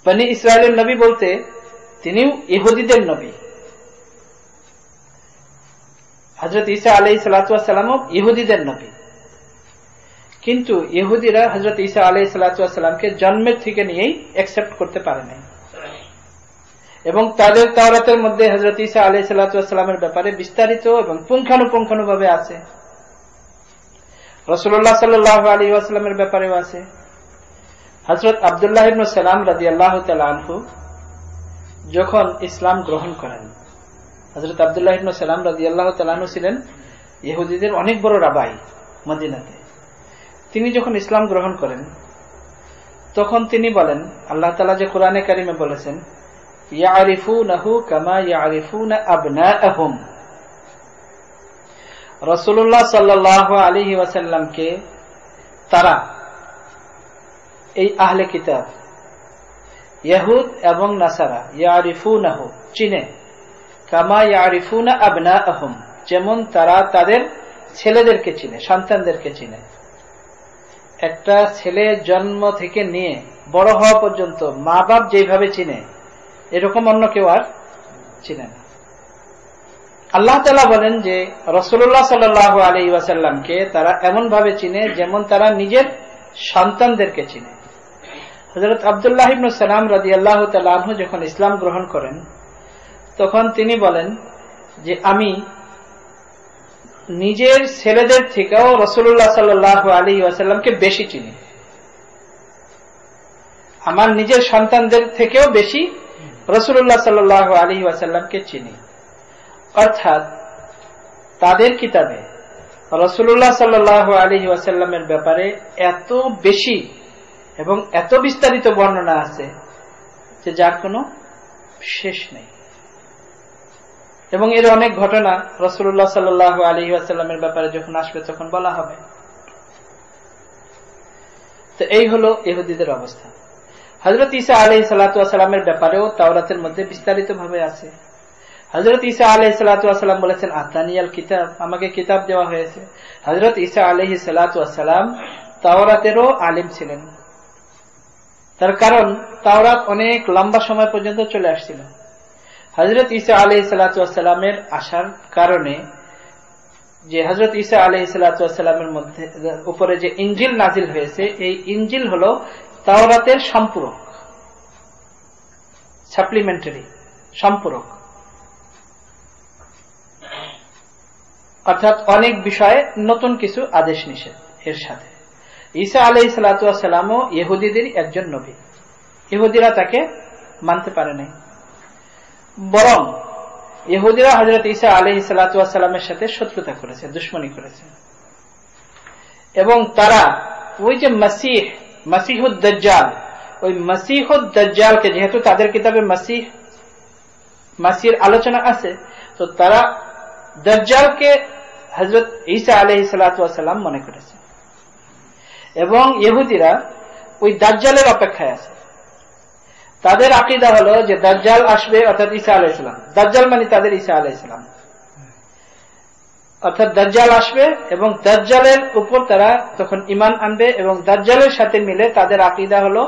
বনি ইসরায়েলের নবী বলতে তিনিও ইহুদিদের নবী। হযরত ঈসা আলাইহিস সালাতু ওয়াস সালামও ইহুদিদের নবী, কিন্তু ইহুদিরা হযরত ঈসা আলাইহিস সালাতু ওয়াস সালামকে জন্মের থেকে নিয়েই অ্যাকসেপ্ট করতে পারে নাই এবং তাদের তাওরাতের মধ্যে হযরত ঈসা আলাইহিস সালাতু ওয়াস সালামের ব্যাপারে বিস্তারিত এবং পুঙ্খানুপুঙ্খানুভাবে আছে। রাসূলুল্লাহ সাল্লাল্লাহু আলাইহি ওয়াসাল্লামের ব্যাপারেও আছে। হযরত আব্দুল্লাহ ইবনে সালাম রাদিয়াল্লাহু তাআলা আনহু যখন ইসলাম গ্রহণ করেন, হযরত আব্দুল্লাহ ইবনে সালাম রাদিয়াল্লাহু তাআলা আনহু ছিলেন ইহুদিদের অনেক বড় রাবাই মদিনাতে। তিনি যখন ইসলাম গ্রহণ করেন তখন তিনি বলেন, আল্লাহ তাআলা যে কোরআনে কারিমে বলেছেন, ইয়ারিফুনাহু কামা ইয়ারিফুনা আবনাআহুম, রাসূলুল্লাহ সাল্লাল্লাহু আলাইহি ওয়াসাল্লামকে তারা, এই আহলে কিতাব ইহুদ এবং নাসারা, ইয়ারিফুনাহু চিনে, কামা ইয়ারিফুনা আবনাআহুম যেমন তারা তাদের ছেলেদেরকে চিনে, সন্তানদেরকে চিনে। একটা ছেলে জন্ম থেকে নিয়ে বড় হওয়া পর্যন্ত মা বাপ যেভাবে চিনে এরকম অন্য কেউ আর চিনে না। আল্লাহ তাআলা বলেন যে রাসূলুল্লাহ সাল্লাল্লাহু আলাইহি ওয়াসাল্লামকে তারা এমন ভাবে চিনে যেমন তারা নিজের সন্তানদেরকে চিনে। হযরত আব্দুল্লাহ ইবনে সালাম রাদিয়াল্লাহু তাআলা আনহু যখন ইসলাম গ্রহণ করেন তখন তিনি বলেন যে আমি নিজের ছেলেদের থেকেও রাসূলুল্লাহ সাল্লাল্লাহু আলাইহি ওয়াসাল্লামকে বেশি চিনি, আমার নিজের সন্তানদের থেকেও বেশি রাসূলুল্লাহ সাল্লাল্লাহু আলাইহি ওয়াসাল্লামকে চিনি। অর্থাৎ তাদের কিতাবে রাসূলুল্লাহ সাল্লাল্লাহু আলাইহি ওয়াসাল্লামের ব্যাপারে এত বেশি এবং এত বিস্তারিত বর্ণনা আছে যে যার কোনো শেষ নেই। এবং এর অনেক ঘটনা রাসূলুল্লাহ সাল্লাল্লাহু আলাইহি ওয়াসাল্লামের ব্যাপারে যখন আসবে তখন বলা হবে। তো এই হলো ইহুদিদের অবস্থা। হযরত ঈসা আলাইহিস সালাতু ওয়াস সালামের ব্যাপারেও তাওরাতের মধ্যে বিস্তারিত ভাবে আছে। হযরত ঈসা আলাইহিস সালাতু ওয়াস সালাম বলেছেন, আতানিয়াল কিতাব, আমাকে কিতাব দেওয়া হয়েছে। হযরত ঈসা আলাইহিস সালাতু ওয়াস সালাম তাওরাতেরও আলিম ছিলেন। তার কারণ তাওরাত অনেক লম্বা সময় পর্যন্ত চলে আসছিল। হযরত ঈসা আলাইহিস সালাতু ওয়াস সালামের আসার কারণে যে হযরত ঈসা আলাইহিস সালাতু ওয়াস সালামের মধ্যে উপরে যে ইনজিল নাজিল হয়েছে, এই ইনজিল হলো তাওরাতের সম্পূরক, সাপ্লিমেন্টারি, সম্পূরক। অর্থাৎ অনেক বিষয়ে নতুন কিছু আদেশ নিষেধ এর সাথে। ঈসা আলাইহিস সালাতু ওয়াস সালামও ইহুদিদের একজন নবী, ইহুদিরা তাকে মানতে পারে নাই, বরং ইহুদিরা হযরত ঈসা আলাইহিস সালাতু ওয়াস সালামের সাথে শত্রুতা করেছে, দুশমনী করেছে। এবং তারা ওই যে মসিহুদ দাজ্জাল, ওই মসিহুদ দাজ্জালকে, যেহেতু তাদের কিতাবে মাসির আলোচনা আছে, তো তারা দাজ্জালকে হযরত ঈসা আলাইহিস সালাতু ওয়াস সালাম মনে করেছে। এবং ইহুদিরা ওই দাজ্জালের অপেক্ষায় আছে। তাদের আকীদা হলো যে দাজ্জাল আসবে, অর্থাৎ ঈসা আলাইহিস সালাম, দাজ্জাল মানে তাদের ঈসা আলাইহিস সালাম, অর্থাৎ দাজ্জাল আসবে এবং দাজ্জালের উপর তারা তখন ঈমান আনবে এবং দাজ্জালের সাথে মিলে তাদের আকীদা হলো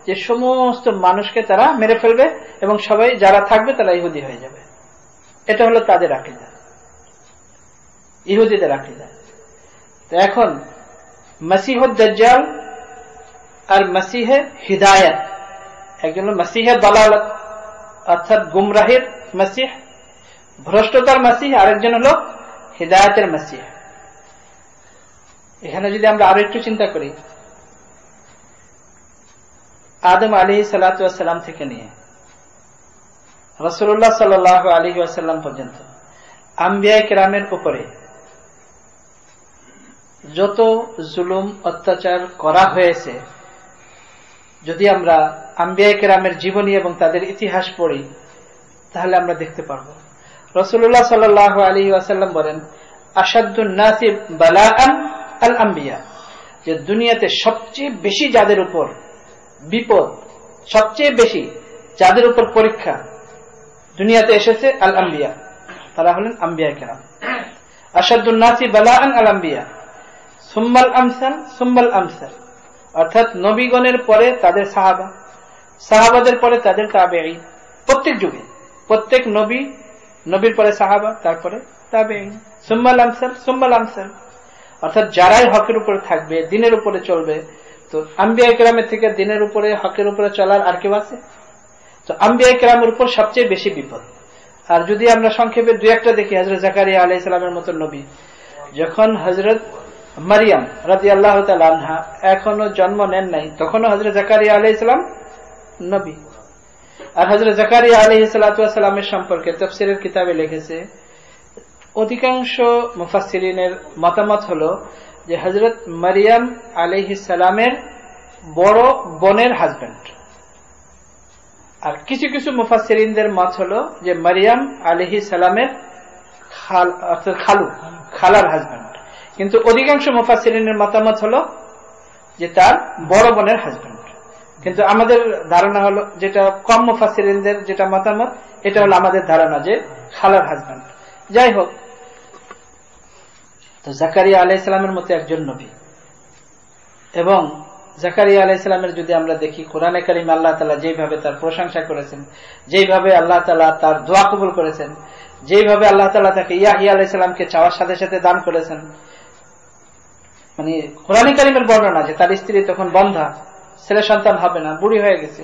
যে সমস্ত মানুষকে তারা মেরে ফেলবে এবং সবাই যারা থাকবে তারা ইহুদি হয়ে যাবে। এটা হলো তাদের আকীদা, ইহুদিদের আকীদা। তো এখন মাসিহুদ দাজ্জাল আর মাসিহে হিদায়াত। একজন হল মাসিহে দালালাত অর্থাৎ গুমরাহির মাসিহ, ভ্রষ্টতার মাসিহ, আরেকজন হল হিদায়াতের মাসিহ। এখানে যদি আমরা আরো একটু চিন্তা করি, আদম আলাইহিস সালাতু ওয়াস সালাম থেকে নিয়ে রাসূলুল্লাহ সাল্লাল্লাহু আলাইহি ওয়াসাল্লাম পর্যন্ত আম্বিয়া কিরামের উপরে যত জুলুম অত্যাচার করা হয়েছে, যদি আমরা আম্বিয়া কিরামের জীবনী এবং তাদের ইতিহাস পড়ি তাহলে আমরা দেখতে পারব। রাসূলুল্লাহ সাল্লাল্লাহু আলাইহি ওয়াসাল্লাম বলেন, আশাদ্দুন নাসি বালাআন আল আম্বিয়া, যে দুনিয়াতে সবচেয়ে বেশি যাদের উপর বিপদ, সবচেয়ে বেশি যাদের উপর পরীক্ষা দুনিয়াতে এসেছে আল আম্বিয়া, তারা হলেন আম্বিয়া কিরাম। আশাদ্দুন নাসি বালাআন আল আম্বিয়া সুম্মাল আমসাল সুম্মাল আমসাল, অর্থাৎ নবীগণের পরে তাদের সাহাবা, সাহাবাদের পরে তাদের তাবেঈন। প্রত্যেক যুগে প্রত্যেক নবীর পরে সাহাবা, তারপরে তাবেঈন, সুম্মাল আমসাল সুম্মাল আমসাল, অর্থাৎ যারাই হকের উপরে থাকবে, দিনের উপরে চলবে। তো আম্বিয়া কিরামের থেকে দিনের উপরে হকের উপরে চলার আর কেউ আছে? তো আম্বিয়া কিরামের উপর সবচেয়ে বেশি বিপদ। আর যদি আমরা সংক্ষেপে দুই একটা দেখি, হযরত জাকারিয়া আলাইহিস সালামের মতো নবী, যখন হযরত মারিয়াম রাদিয়াল্লাহু তাআলা আনহা এখনো জন্ম নেন নাই, তখনও হযরত জাকারিয়া আলাইহিস সালাম নবী। আর হযরত জাকারিয়া আলাইহিস সালাতু ওয়াস সালামের সম্পর্কে তাফসীরের কিতাবে লিখেছে, অধিকাংশ মুফাসসিরিনের মতামত হলো যে হযরত মারিয়াম আলাইহিস সালামের বড় বোনের হাজবেন্ড। আর কিছু কিছু মুফাসসিরিনদের মত হলো যে মারিয়াম আলাইহিস সালামের খালার হাজবেন্ড। কিন্তু অধিকাংশ মুফাসসিরিনের মতামত হলো যে তার বড় বোনের হাজবেন্ড। কিন্তু আমাদের ধারণা হলো, যেটা কম মুফাসসিরিনদের যেটা মতামত, এটা হলো আমাদের ধারণা যে খালার হাজবেন্ড। যাই হোক, তো জাকারিয়া আলাইহিস সালামের মতো একজন নবী, এবং জাকারিয়া আলাইহিস সালামের যদি আমরা দেখি কোরআনে কারিমে আল্লাহ তাআলা যেভাবে তার প্রশংসা করেছেন, যেভাবে আল্লাহ তাআলা তার দোয়া কবুল করেছেন, যেভাবে আল্লাহ তাআলা তাকে ইয়াহইয়া আলাইহিস সালামকে চাওয়ার সাথে সাথে দান করেছেন, মানে কোরআনে কারিমের বর্ণনা যে তার স্ত্রী তখন বন্ধা, ছেলে সন্তান হবে না, বুড়ি হয়ে গেছে।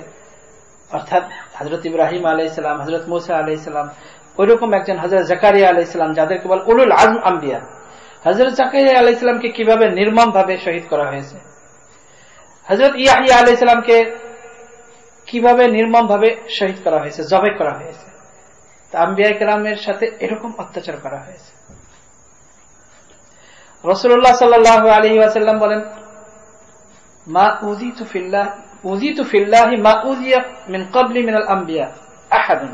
অর্থাৎ হযরত ইব্রাহিম আলাইহিস সালাম, হযরত মূসা আলাইহিস সালাম, ওইরকম একজন হযরত জাকারিয়া আলাইহিস সালাম, যাদেরকে বলে উলুল আজম আম্বিয়া, হযরত জাকারিয়া আলাইহিস সালামকে কিভাবে নির্মম ভাবে শহীদ করা হয়েছে, হযরত ইয়াহইয়া আলাইহিস সালামকে কিভাবে নির্মম ভাবে শহীদ করা হয়েছে, জবাই করা হয়েছে। আম্বিয়া কিরামের সাথে এরকম অত্যাচার করা হয়েছে। রাসূলুল্লাহ সাল্লাল্লাহু আলাইহি ওয়াসাল্লাম বলেন, মা উযিতু ফিল্লাহি মা উযিয়া মিন ক্বাবলি মিনাল আম্বিয়া আহাদুন,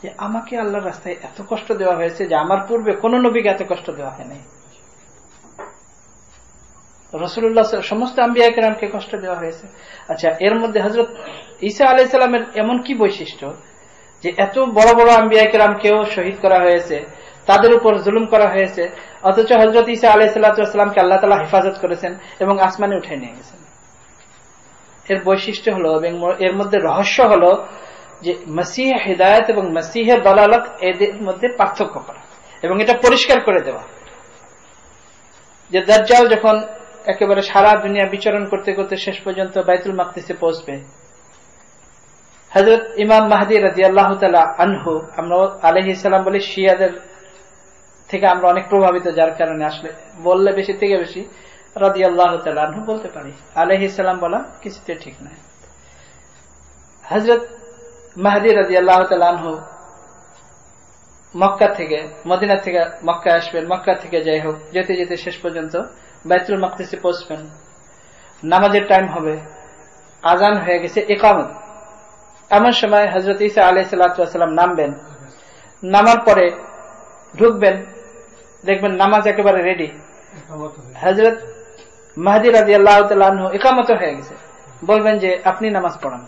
যে আমাকে আল্লাহর রাস্তায় এত কষ্ট দেওয়া হয়েছে যে আমার পূর্বে কোন নবীকে এত কষ্ট দেওয়া হয় নাই। রাসূলুল্লাহ সমস্ত আম্বিয়া কিরামকে কষ্ট দেওয়া হয়েছে। আচ্ছা, এর মধ্যে হযরত ঈসা আলাইহিস সালামের এমন কি বৈশিষ্ট্য যে এত বড় বড় আম্বিয়া কিরামকেও শহীদ করা হয়েছে, তাদের উপর জুলুম করা হয়েছে, অথচ হযরত ঈসা আলাইহিস সালামকে আল্লাহ তাআলা হেফাজত করেছেন এবং আসমানে উঠিয়ে নিয়ে গেছেন। এর বৈশিষ্ট্য হলো, এবং এর মধ্যে রহস্য হলো যে মসিহ হিদায়াত এবং মসিহে দালালাত, এদের মধ্যে পার্থক্য করা এবং এটা পরিষ্কার করে দেওয়া। যে দাজ্জাল যখন একেবারে সারা দুনিয়া বিচরণ করতে করতে শেষ পর্যন্ত বাইতুল মাকদিসে পৌঁছবে, হযরত ইমাম মাহদী রাদিয়াল্লাহু তাআলা আনহু, আমরা আলাইহিস সালাম বলি, শিয়াদের থেকে আমরা অনেক প্রভাবিত, যার কারণে আসলে বললে বেশি থেকে বেশি রাদিয়াল্লাহু তাআলা আনহু বলতে পারি, আলাইহিস সালাম বলা কিছুতে ঠিক নয়। হযরত মাহদী রাদিয়াল্লাহু তাআলা আনহু মক্কা থেকে, মদিনা থেকে মক্কা আসবেন, মক্কা থেকে যাই হোক যেতে যেতে শেষ পর্যন্ত বাইতুল মাকদিসে পৌঁছবেন। নামাজের টাইম হবে, আজান হয়ে গেছে, ইকামত। এমন সময় হযরত ঈসা আলাইহিস সালাম নামবেন, নামার পরে ঢুকবেন, দেখবেন নামাজ একেবারে রেডি, হযরত মাহদী রাদিয়াল্লাহু তাআলা আনহু ইকামত হয়ে গেছে, বলবেন যে আপনি নামাজ পড়ান।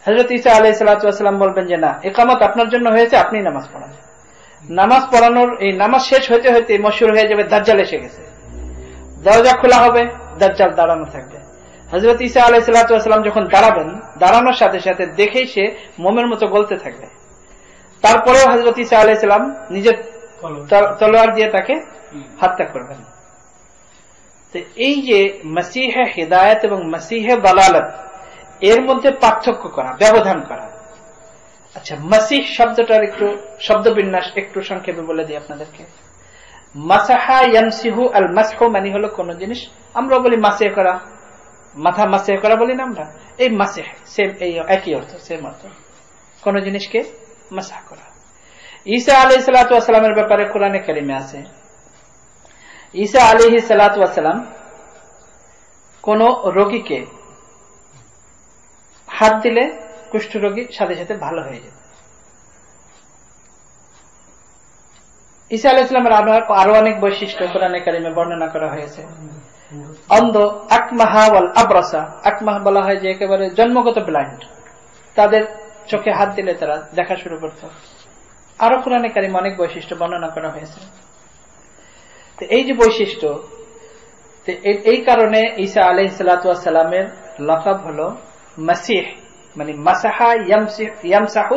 হযরত ঈসা আলাইহিস সালাম বলবেন যে না, ইকামত আপনার জন্য হয়েছে, আপনি নামাজ পড়ান। নামাজ পড়ানোর এই নামাজ শেষ হইতে হইতে মশহুর হয়ে যাবে দাজ্জাল এসে গেছে, দরজা খোলা হবে, দাজ্জাল দাঁড়ানো থাকবে। হযরত ঈসা আলাইহিস সালাম যখন দাঁড়াবেন, দাঁড়ানোর সাথে সাথে দেখেই সে মোমের মতো গলতে থাকবে। তারপরেও হযরত ঈসা আলাইহিস সালাম নিজের তলোয়ার দিয়ে তাকে হত্যা করবেন। তো এই যে মাসিহে হিদায়াত এবং মাসিহে দালালাত এর মধ্যে পার্থক্য করা, ব্যবধান করা। আচ্ছা, মাসিহ শব্দটার একটু শব্দবিন্যাস একটু সংক্ষেপে বলে দিই আপনাদেরকে। মাসাহা ইয়ামসিহু আল মাসহু মানে হলো কোন জিনিস, আমরা বলি মাসিহ করা, মাথা মাসিহ করা বলি না আমরা, এই মাসিহ সেম, এই একই অর্থ, সেম অর্থ, কোন জিনিসকে মাসাহ করা। ঈসা আলাইহিস সালাতু ওয়াস সালামের ব্যাপারে কোরআনে কারিমে আছে, ঈসা আলাইহিস সালাতু ওয়াস সালাম কোন রোগীকে হাত দিলে কুষ্ঠ রোগী সাথে সাথে ভালো হয়ে যেত। ঈসা আলাইহিস সালামের আরো অনেক বৈশিষ্ট্য কোরআনে কারিমে বর্ণনা করা হয়েছে। অন্ধ, আকমাহা ওয়াল আবরাসা, আকমাহ বলা হয় যে একেবারে জন্মগত ব্লাইন্ড, তাদের চোখে হাত দিলে তারা দেখা শুরু করত। আরো কোরআনে কারিমে অনেক বৈশিষ্ট্য বর্ণনা করা হয়েছে। তো এই যে বৈশিষ্ট্য, এই কারণে ঈসা আলাইহিস সালাতু ওয়াস সালামের লকাব হলো মাসিহ, মানে মাসাহা ইয়ামসাহু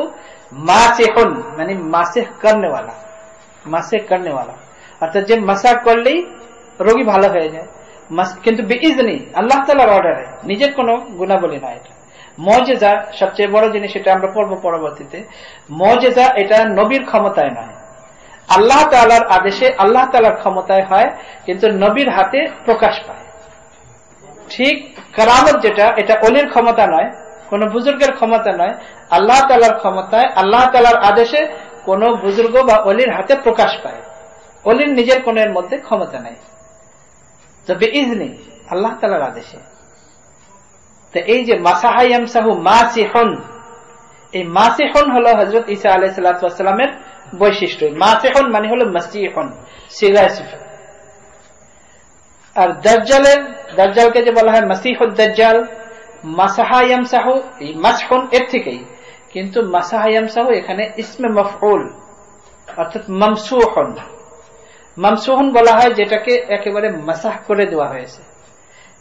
মাসিহুন, মানে মাসিহ করনে वाला, মাসিহ করনে वाला, অর্থাৎ যে মাসাহ করলেই রোগী ভালো হয়ে যায়, কিন্তু বিইজনি, আল্লাহ তাআলার অর্ডারে, নিজের কোনো গুণাবলী না। এটা মুজিজা, সবচেয়ে বড় জিনিস, এটা আমরা পড়ব পরবর্তীতে। মুজিজা এটা নবীর ক্ষমতায় নয়, আল্লাহ তাআলার আদেশে, আল্লাহ তাআলার ক্ষমতায় হয়, কিন্তু নবীর হাতে প্রকাশ পায়। ঠিক কারামত যেটা, এটা অলির ক্ষমতা নয়, কোন বুজুর্গের ক্ষমতা নয়, আল্লাহ তাআলার ক্ষমতায়, আল্লাহ তাআলার আদেশে কোন বুজুর্গ বা অলির হাতে প্রকাশ পায়। অলির নিজের কোন এর মধ্যে ক্ষমতা নাই, তবে ইজনি, আল্লাহ তাআলার আদেশে। তো এই যে মাসাহা ইয়ামসাহু মাসিহুন, এই মাসিহুন হলো হযরত ঈসা আলাইহিস সালাতু ওয়াস সালামের বৈশিষ্ট্য। মাসিহুন মানে হলো মাসিহুন, সিগায় সিফা। আর দাজ্জালকে যে বলা হয় মাসিহুদ দাজ্জাল, মাসাহা ইয়ামসাহু, এই মাসহুন এর থেকেই, কিন্তু মাসাহা ইয়ামসাহু এখানে ইসমে মাফউল, অর্থাৎ মামসুহুন। মামসুহুন বলা হয় যেটাকে একেবারে মাসাহ করে দেওয়া হয়েছে,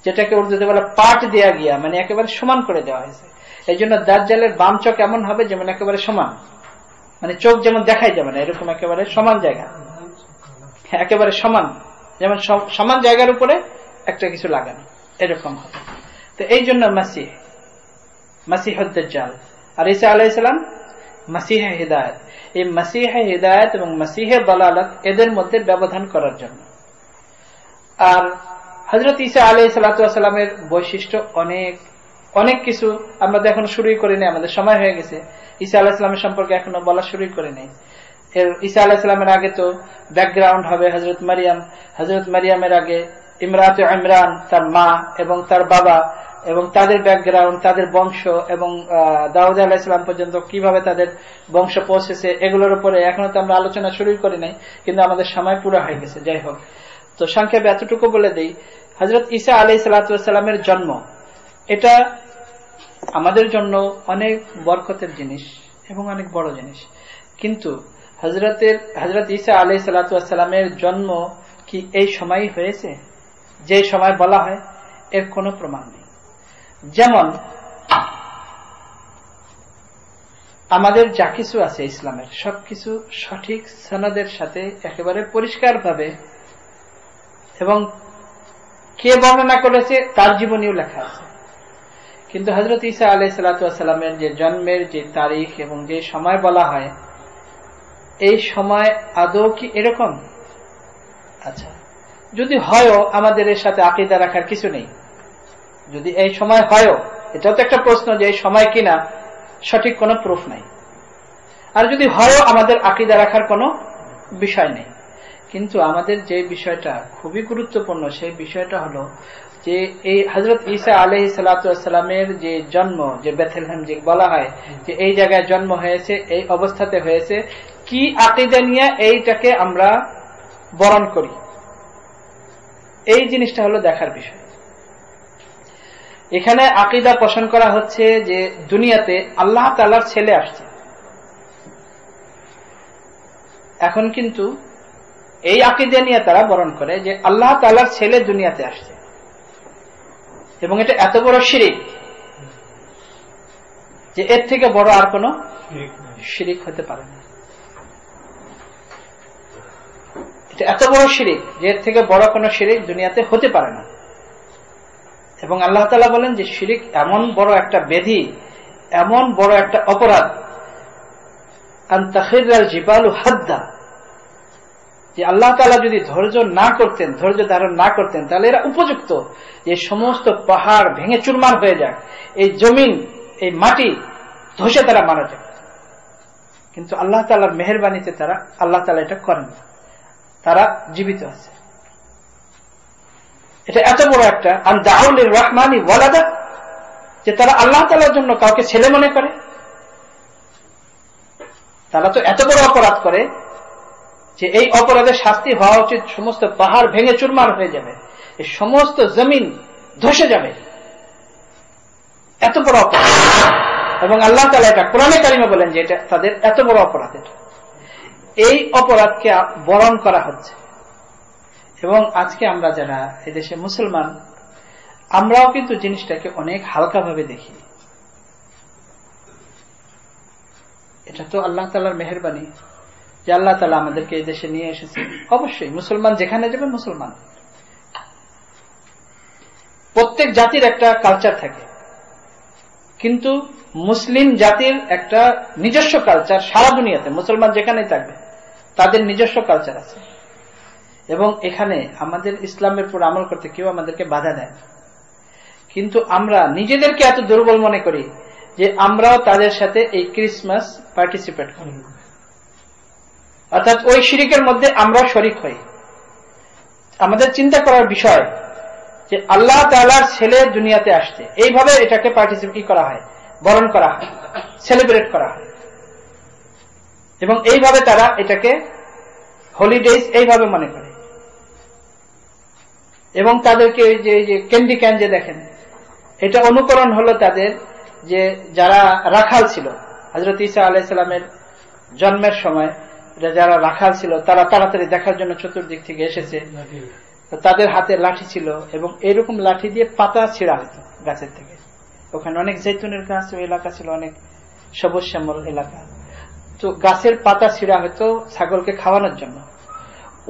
যেটাকে উর্দুতে বলা পাট দেয়া গিয়া, মানে একেবারে সমান করে দেওয়া হয়েছে। এই জন্য দাজ্জালের বাম চোখ এমন হবে যেমন একেবারে সমান, মানে চোখ যেমন দেখাই যাবে না, এরকম একেবারে সমান জায়গা, একেবারে সমান, যেমন সমান জায়গার উপরে একটা কিছু লাগানো, এরকম হবে। তো এই জন্য মাসিহুদ দাজ্জাল, আর ঈসা আলাইহিস সালাম মাসিহে হিদায়াত। এই মাসিহে হিদায়াত এবং মাসিহে দালালাত, এদের মধ্যে ব্যবধান করার জন্য। আর হযরত ঈসা আলাইহিস সালাতু ওয়াস সালামের বৈশিষ্ট্য অনেক কিছু, আমরা তো এখন শুরুই করিনি, আমাদের সময় হয়ে গেছে। ঈসা আলাইহিস সালামের সম্পর্কে এখনো বলা শুরুই করিনি। ঈসা আলাইহিস সালামের আগে তো ব্যাকগ্রাউন্ড হবে হযরত মারিয়াম, হযরত মারিয়ামের আগে ইমরাতে ইমরান, তার মা এবং তার বাবা, এবং তাদের ব্যাকগ্রাউন্ড, তাদের বংশ, এবং দাউদ আলাইহিস সালাম পর্যন্ত কিভাবে তাদের বংশ পৌঁছেছে, এগুলোর উপরে এখনো তো আমরা আলোচনা শুরুই করি নাই, কিন্তু আমাদের সময় পুরো হয়ে গেছে। যাই হোক, তো সংক্ষেপে এতটুকু বলে দেই, হযরত ঈসা আলাইহিস সালাতু ওয়াস সালামের জন্ম, এটা আমাদের জন্য অনেক বরকতের জিনিস এবং অনেক বড় জিনিস, কিন্তু হযরত ঈসা আলাইহিস সালাতু ওয়াস সালামের জন্ম কি এই সময় হয়েছে যে সময় বলা হয়? এর কোনো প্রমাণ নেই। যেমন আমাদের যা কিছু আছে ইসলামের, সবকিছু সঠিক সনদের সাথে একেবারে পরিষ্কারভাবে, এবং কে বর্ণনা করেছে তার জীবনীও লেখা আছে। কিন্তু হযরত ঈসা আলাইহিস সালাতু ওয়াস সালামের যে জন্মের যে তারিখ এবং যে সময় বলা হয়, এই সময় আদৌ কি এরকম? আচ্ছা, যদি হয়ও, আমাদের এর সাথে আকীদা রাখার কিছু নেই। যদি এই সময় হয়ও, এটাও তো একটা প্রশ্ন যে এই সময় কিনা, সঠিক কোনো প্রুফ নাই। আর যদি হয়ও, আমাদের আকীদা রাখার কোনো বিষয় নেই। কিন্তু আমাদের যে বিষয়টা খুবই গুরুত্বপূর্ণ, সেই বিষয়টা হলো যে এই হযরত ঈসা আলাইহিস সালাতু ওয়াস সালামের যে জন্ম, যে বেথলেহেম যে বলা হয় যে এই জায়গায় জন্ম হয়েছে, এই অবস্থাতে হয়েছে, কি আকীদা নিয়ে এইটাকে আমরা বরণ করি, এই জিনিসটা হলো দেখার বিষয়। এখানে আকীদা পোষণ করা হচ্ছে যে দুনিয়াতে আল্লাহ তাআলার ছেলে আসছে। এখন কিন্তু এই আকীদা নিয়ে তারা বরণ করে যে আল্লাহ তাআলার ছেলে দুনিয়াতে আসছে, এবং এটা এত বড় শিরিক যে এর থেকে বড় আর কোনো শিরিক হতে পারে না। এটা এত বড় শিরিক যে এর থেকে বড় কোনো শিরিক দুনিয়াতে হতে পারে না। এবং আল্লাহ তাআলা বলেন যে শিরিক এমন বড় একটা ব্যাধি, এমন বড় একটা অপরাধ, আন তাখিরাল জিবালু হাদ্দা, যে আল্লাহ তাআলা যদি ধৈর্য না করতেন, ধৈর্য ধারণ না করতেন, তাহলে এরা উপযুক্ত যে সমস্ত পাহাড় ভেঙে চুরমার হয়ে যায়, এই জমিন, এই মাটি ধসে তারা মারা যায়। কিন্তু আল্লাহ তাআলার মেহেরবানিতে আল্লাহ তাআলা এটা করেন না, তারা জীবিত আছে। এটা এত বড় একটা আন দাউ লির রহমানি ওয়ালাদা, যে তারা আল্লাহ তাআলার জন্য কাউকে ছেলে মনে করে। তারা তো এত বড় অপরাধ করে যে এই অপরাধের শাস্তি হওয়া উচিত, সমস্ত পাহাড় ভেঙে চুরমার হয়ে যাবে, এই সমস্ত জমিন ধসে যাবে, এত বড় অপরাধ। এবং আল্লাহ তাআলা এটা কোরআনে কারিমে বলেন যে এটা তাদের এত বড় অপরাধ। এটা এই অপরাধকে বরণ করা হচ্ছে। এবং আজকে আমরা যারা এদেশে মুসলমান, আমরাও কিন্তু জিনিসটাকে অনেক হালকাভাবে দেখি। এটা তো আল্লাহ তাআলার মেহেরবানি যে আল্লাহ তাআলা আমাদেরকে এই দেশে নিয়ে এসেছে। অবশ্যই মুসলমান যেখানে যাবে মুসলমান, প্রত্যেক জাতির একটা কালচার থাকে, কিন্তু মুসলিম জাতির একটা নিজস্ব কালচার সারা দুনিয়াতে, মুসলমান যেখানেই থাকবে তাদের নিজস্ব কালচার আছে। এবং এখানে আমাদের ইসলামের উপর আমল করতে কেউ আমাদেরকে বাধা দেয় না। কিন্তু আমরা নিজেদেরকে এত দুর্বল মনে করি যে আমরাও তাদের সাথে এই ক্রিসমাস পার্টিসিপেট করি, অর্থাৎ ওই শিরিকের মধ্যে আমরা শরিক হই। আমাদের চিন্তা করার বিষয় যে আল্লাহ তাআলার ছেলে দুনিয়াতে আসছে, এইভাবে এটাকে পার্টিসিপেট করা হয়, বরণ করা হয়, সেলিব্রেট করা হয়। এবং এইভাবে তারা এটাকে হলিডেজ এইভাবে মনে করে। এবং তাদেরকে ওই যে ক্যান্ডি ক্যান যে দেখেন, এটা অনুকরণ হলো তাদের যে যারা রাখাল ছিল হযরত ঈসা আলাইহিস সালামের জন্মের সময়, যারা রাখাল ছিল তারা তাড়াতাড়ি দেখার জন্য চতুর্দিক থেকে এসেছে, তাদের হাতে লাঠি ছিল এবং এরকম লাঠি দিয়ে পাতা ছিঁড়া হতো গাছের থেকে। ওখানে অনেক জৈতুনের গাছ, ওই এলাকা ছিল অনেক সবুজ শ্যামল এলাকা, তো গাছের পাতা ছিঁড়া হতো ছাগলকে খাওয়ানোর জন্য।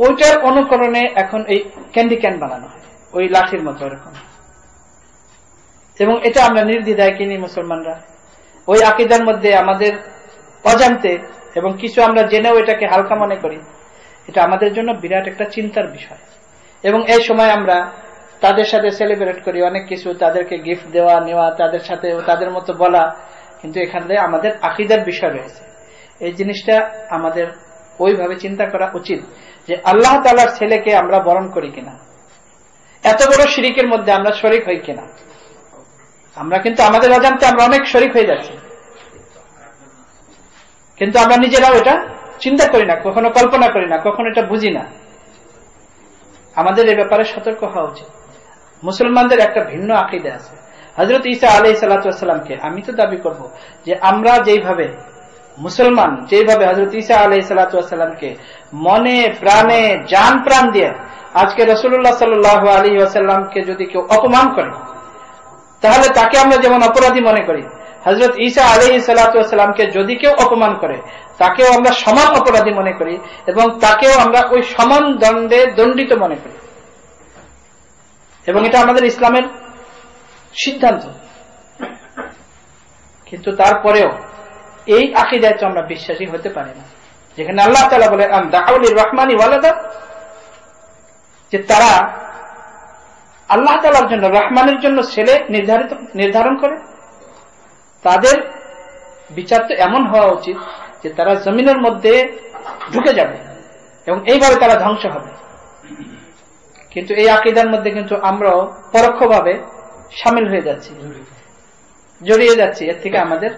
ওইটার অনুকরণে এখন এই ক্যান্ডি ক্যান বানানো হয়, ওই লাঠির মতো এরকম। এবং এটা আমরা নির্দ্বিধায় কিনি মুসলমানরা। ওই আকীদার মধ্যে আমাদের অজান্তে এবং কিছু আমরা জেনেও এটাকে হালকা মনে করি। এটা আমাদের জন্য বিরাট একটা চিন্তার বিষয়। এবং এই সময় আমরা তাদের সাথে সেলিব্রেট করি অনেক কিছু, তাদেরকে গিফট দেওয়া নেওয়া, তাদের সাথে তাদের মতো বলা, কিন্তু এখানে আমাদের আকীদার বিষয় রয়েছে। এই জিনিসটা আমাদের ওইভাবে চিন্তা করা উচিত যে আল্লাহ তাআলার ছেলেকে আমরা বরণ করি কিনা, এত বড় শিরিকের মধ্যে আমরা শরিক হই কিনা। আমরা কিন্তু আমাদের অজান্তে আমরা অনেক শরিক হয়ে যাচ্ছি, কিন্তু আমরা নিজেরাও এটা চিন্তা করি না, কখনো কল্পনা করি না, কখনো এটা বুঝি না। আমাদের এই ব্যাপারে সতর্ক হওয়া উচিত। মুসলমানদের একটা ভিন্ন আকীদা আছে। হযরত ঈসা আলাইহিস সালাতু ওয়াস সালামকে আমি তো দাবি করব যে আমরা যেইভাবে মুসলমান, যেইভাবে হযরত ঈসা আলাইহিস সালাতু ওয়াস সালামকে মনে প্রাণে জান প্রাণ দিয়ে আজকে রাসূলুল্লাহ সাল্লাল্লাহু আলাইহি ওয়াসাল্লামকে যদি কেউ অপমান করে, তাহলে তাকে আমরা যেমন অপরাধী মনে করি, হযরত ঈসা আলাইহিস সালাতু ওয়াস সালামকে যদি কেউ অপমান করে তাকেও আমরা সমান অপরাধী মনে করি এবং তাকেও আমরা ওই সমান দণ্ডে দণ্ডিত মনে করি। এবং এটা আমাদের ইসলামের সিদ্ধান্ত। কিন্তু তারপরেও এই আকীদায় তো আমরা বিশ্বাসী হতে পারি না, যেখানে আল্লাহ তাআলা বলে আন দাউ লির রহমানি ওয়ালাদা, যে তারা আল্লাহ তাআলার জন্য, রহমানের জন্য ছেলে নির্ধারণ করে। তাদের বিচার তো এমন হওয়া উচিত যে তারা জমিনের মধ্যে ঢুকে যাবে এবং এইভাবে তারা ধ্বংস হবে। কিন্তু এই আকীদার মধ্যে কিন্তু আমরাও পরোক্ষভাবে শামিল হয়ে যাচ্ছি, জড়িয়ে যাচ্ছি। এর থেকে আমাদের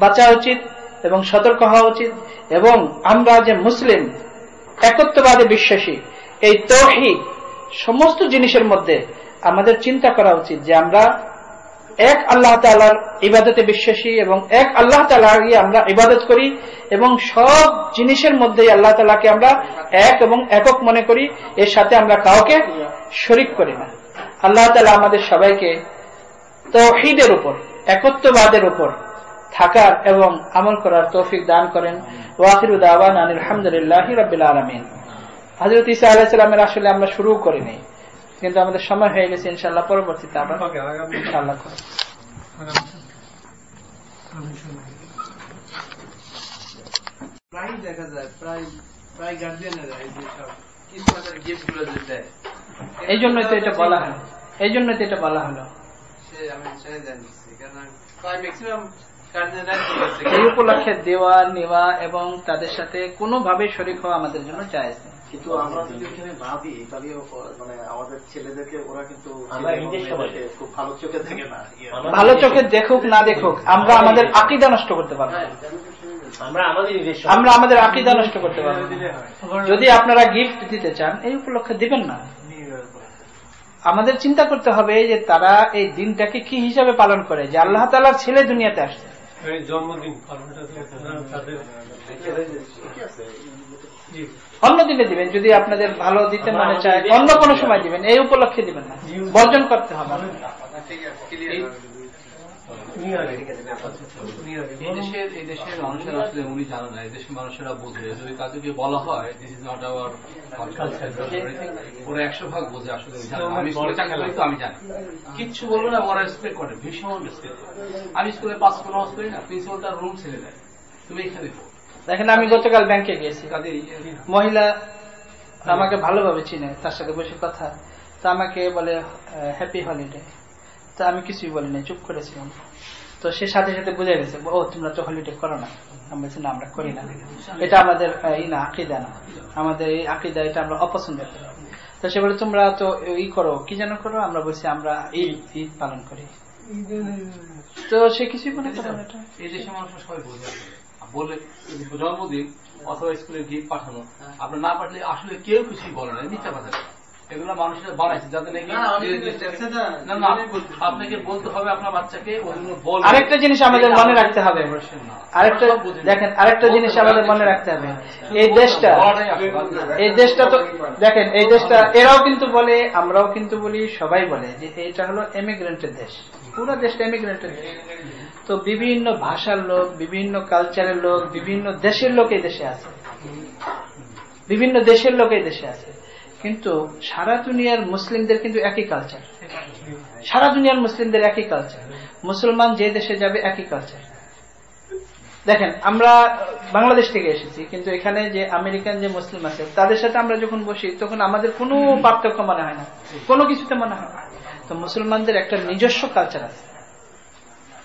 বাঁচা উচিত এবং সতর্ক হওয়া উচিত। এবং আমরা যে মুসলিম, একত্ববাদে বিশ্বাসী, এই তাওহীদ সমস্ত জিনিসের মধ্যে আমাদের চিন্তা করা উচিত যে আমরা এক আল্লাহ তাআলার ইবাদতে বিশ্বাসী এবং এক আল্লাহ তাআলারই আমরা ইবাদত করি এবং সব জিনিসের মধ্যেই আল্লাহ তাআলাকে আমরা এক এবং একক মনে করি, এর সাথে আমরা কাউকে শরীক করি না। আল্লাহ তাআলা আমাদের সবাইকে তাওহীদের উপর, একত্ববাদের উপর থাকার এবং আমল করার তৌফিক দান করেন। ওয়া আখিরু দাওয়ানা আলহামদুলিল্লাহি রাব্বিল আলামিন। হযরত ঈসা আলাইহিস সালামের আসলে আমরা শুরু করিনি, কিন্তু আমাদের সময় হয়ে গেছে। ইনশাআল্লাহ পরবর্তীতে আবার ইনশাআল্লাহ প্রায় দেখা যায়, প্রায় গার্জিয়ানেরা এই যে সব কিছু তাদের গিফট গুলো যে দেয়, এই জন্যই তো এটা বলা হলো, এই জন্যই তো এটা বলা হলো। সে আমি সেটাই জানছি, কারণ প্রায় ম্যাক্সিমাম গার্জিয়ানরা কি করছে এই উপলক্ষে দেওয়া নেওয়া এবং তাদের সাথে কোনোভাবে শরীক হওয়া আমাদের জন্য জায়েজ নেই। কিন্তু আমরা যদি এখানে না দিই তাহলে মানে আমাদের ছেলেদেরকে ওরা কিন্তু খুব ভালো চোখে দেখে না, ভালো চোখে দেখুক না দেখুক, আমরা আমাদের আকীদা নষ্ট করতে পারবো, আমরা আমাদের আকীদা নষ্ট করতে পারবো। যদি আপনারা গিফট দিতে চান এই উপলক্ষে দিবেন না, আমাদের চিন্তা করতে হবে যে তারা এই দিনটাকে কি হিসাবে পালন করে, যে আল্লাহ তাআলার ছেলে দুনিয়াতে আসছে, জন্মদিন অন্য দিনে দিবেন। যদি আপনাদের ভালো দিতে মনে চায় অন্য কোনো সময় দিবেন, এই উপলক্ষে দিবেন না, বর্জন করতে হবে। এই দেশের মানুষেরা আসলে উনি জানে না, এই দেশের মানুষেরা বোঝে। যদি তাদেরকে বলা হয় this is not our culture, ওরা 100% বোঝে আসলে। আমি স্কুলে চাকরি করি তো আমি জানি, কিচ্ছু বলবো না, ওরা রেসপেক্ট করে, ভীষণ রেসপেক্ট করে। আমি স্কুলে 5 নামাজ করি না, প্রিন্সিপাল তার রুম ছেড়ে দেয়, তুমি এখানে দেখেন আমি গতকাল ব্যাংকে গিয়েছি, মহিলা আমাকে ভালোভাবে চিনে, তার সাথে বসে কথা, তো আমাকে বলে হ্যাপি হলিডে, তো আমি কিছুই বলি না, চুপ করেছিলাম। তো সে সাথে সাথে বুঝে গেছে, ও তোমরা তো হলিডে করো না। আমি বলছি না, আমরা করি না, এটা আমাদের না আকীদা না, আমাদের এই আকীদা, এটা আমরা অপছন্দ করি। তো সে বলে তোমরা তো ই করো, কি যেন করো, আমরা বলছি আমরা ঈদ পালন করি। তো সে কিছুই মনে করে না। এটা এই দেশের মানুষরা সবাই বোঝে বলে জন্মদিন অথবা স্কুলে গিফট পাঠানো, আপনার না পাঠালে আসলে কেউ কিছুই বলে না, মিথ্যা কথা। এগুলো মানুষেরা বানাইছে যাতে নাকি না, আপনাকে বলতে হবে আপনার বাচ্চাকে। আরেকটা জিনিস আমাদের মনে রাখতে হবে, আরেকটা দেখেন, আরেকটা জিনিস আমাদের মনে রাখতে হবে, এই দেশটা তো দেখেন, এই দেশটা এরাও কিন্তু বলে, আমরাও কিন্তু বলি, সবাই বলে যে এটা হলো এমিগ্রেন্টের দেশ, পুরো দেশটা এমিগ্রেন্টের দেশ। তো বিভিন্ন ভাষার লোক, বিভিন্ন কালচারের লোক, বিভিন্ন দেশের লোক এই দেশে আছে, বিভিন্ন দেশের লোক এই দেশে আছে। কিন্তু সারা দুনিয়ার মুসলিমদের কিন্তু একই কালচার, সারা দুনিয়ার মুসলিমদের একই কালচার, মুসলমান যে দেশে যাবে একই কালচার। দেখেন আমরা বাংলাদেশ থেকে এসেছি, কিন্তু এখানে যে আমেরিকান যে মুসলিম আছে তাদের সাথে আমরা যখন বসি তখন আমাদের কোনো পার্থক্য মনে হয় না, কোনো কিছুতে মনে হয় না। তো মুসলমানদের একটা নিজস্ব কালচার আছে,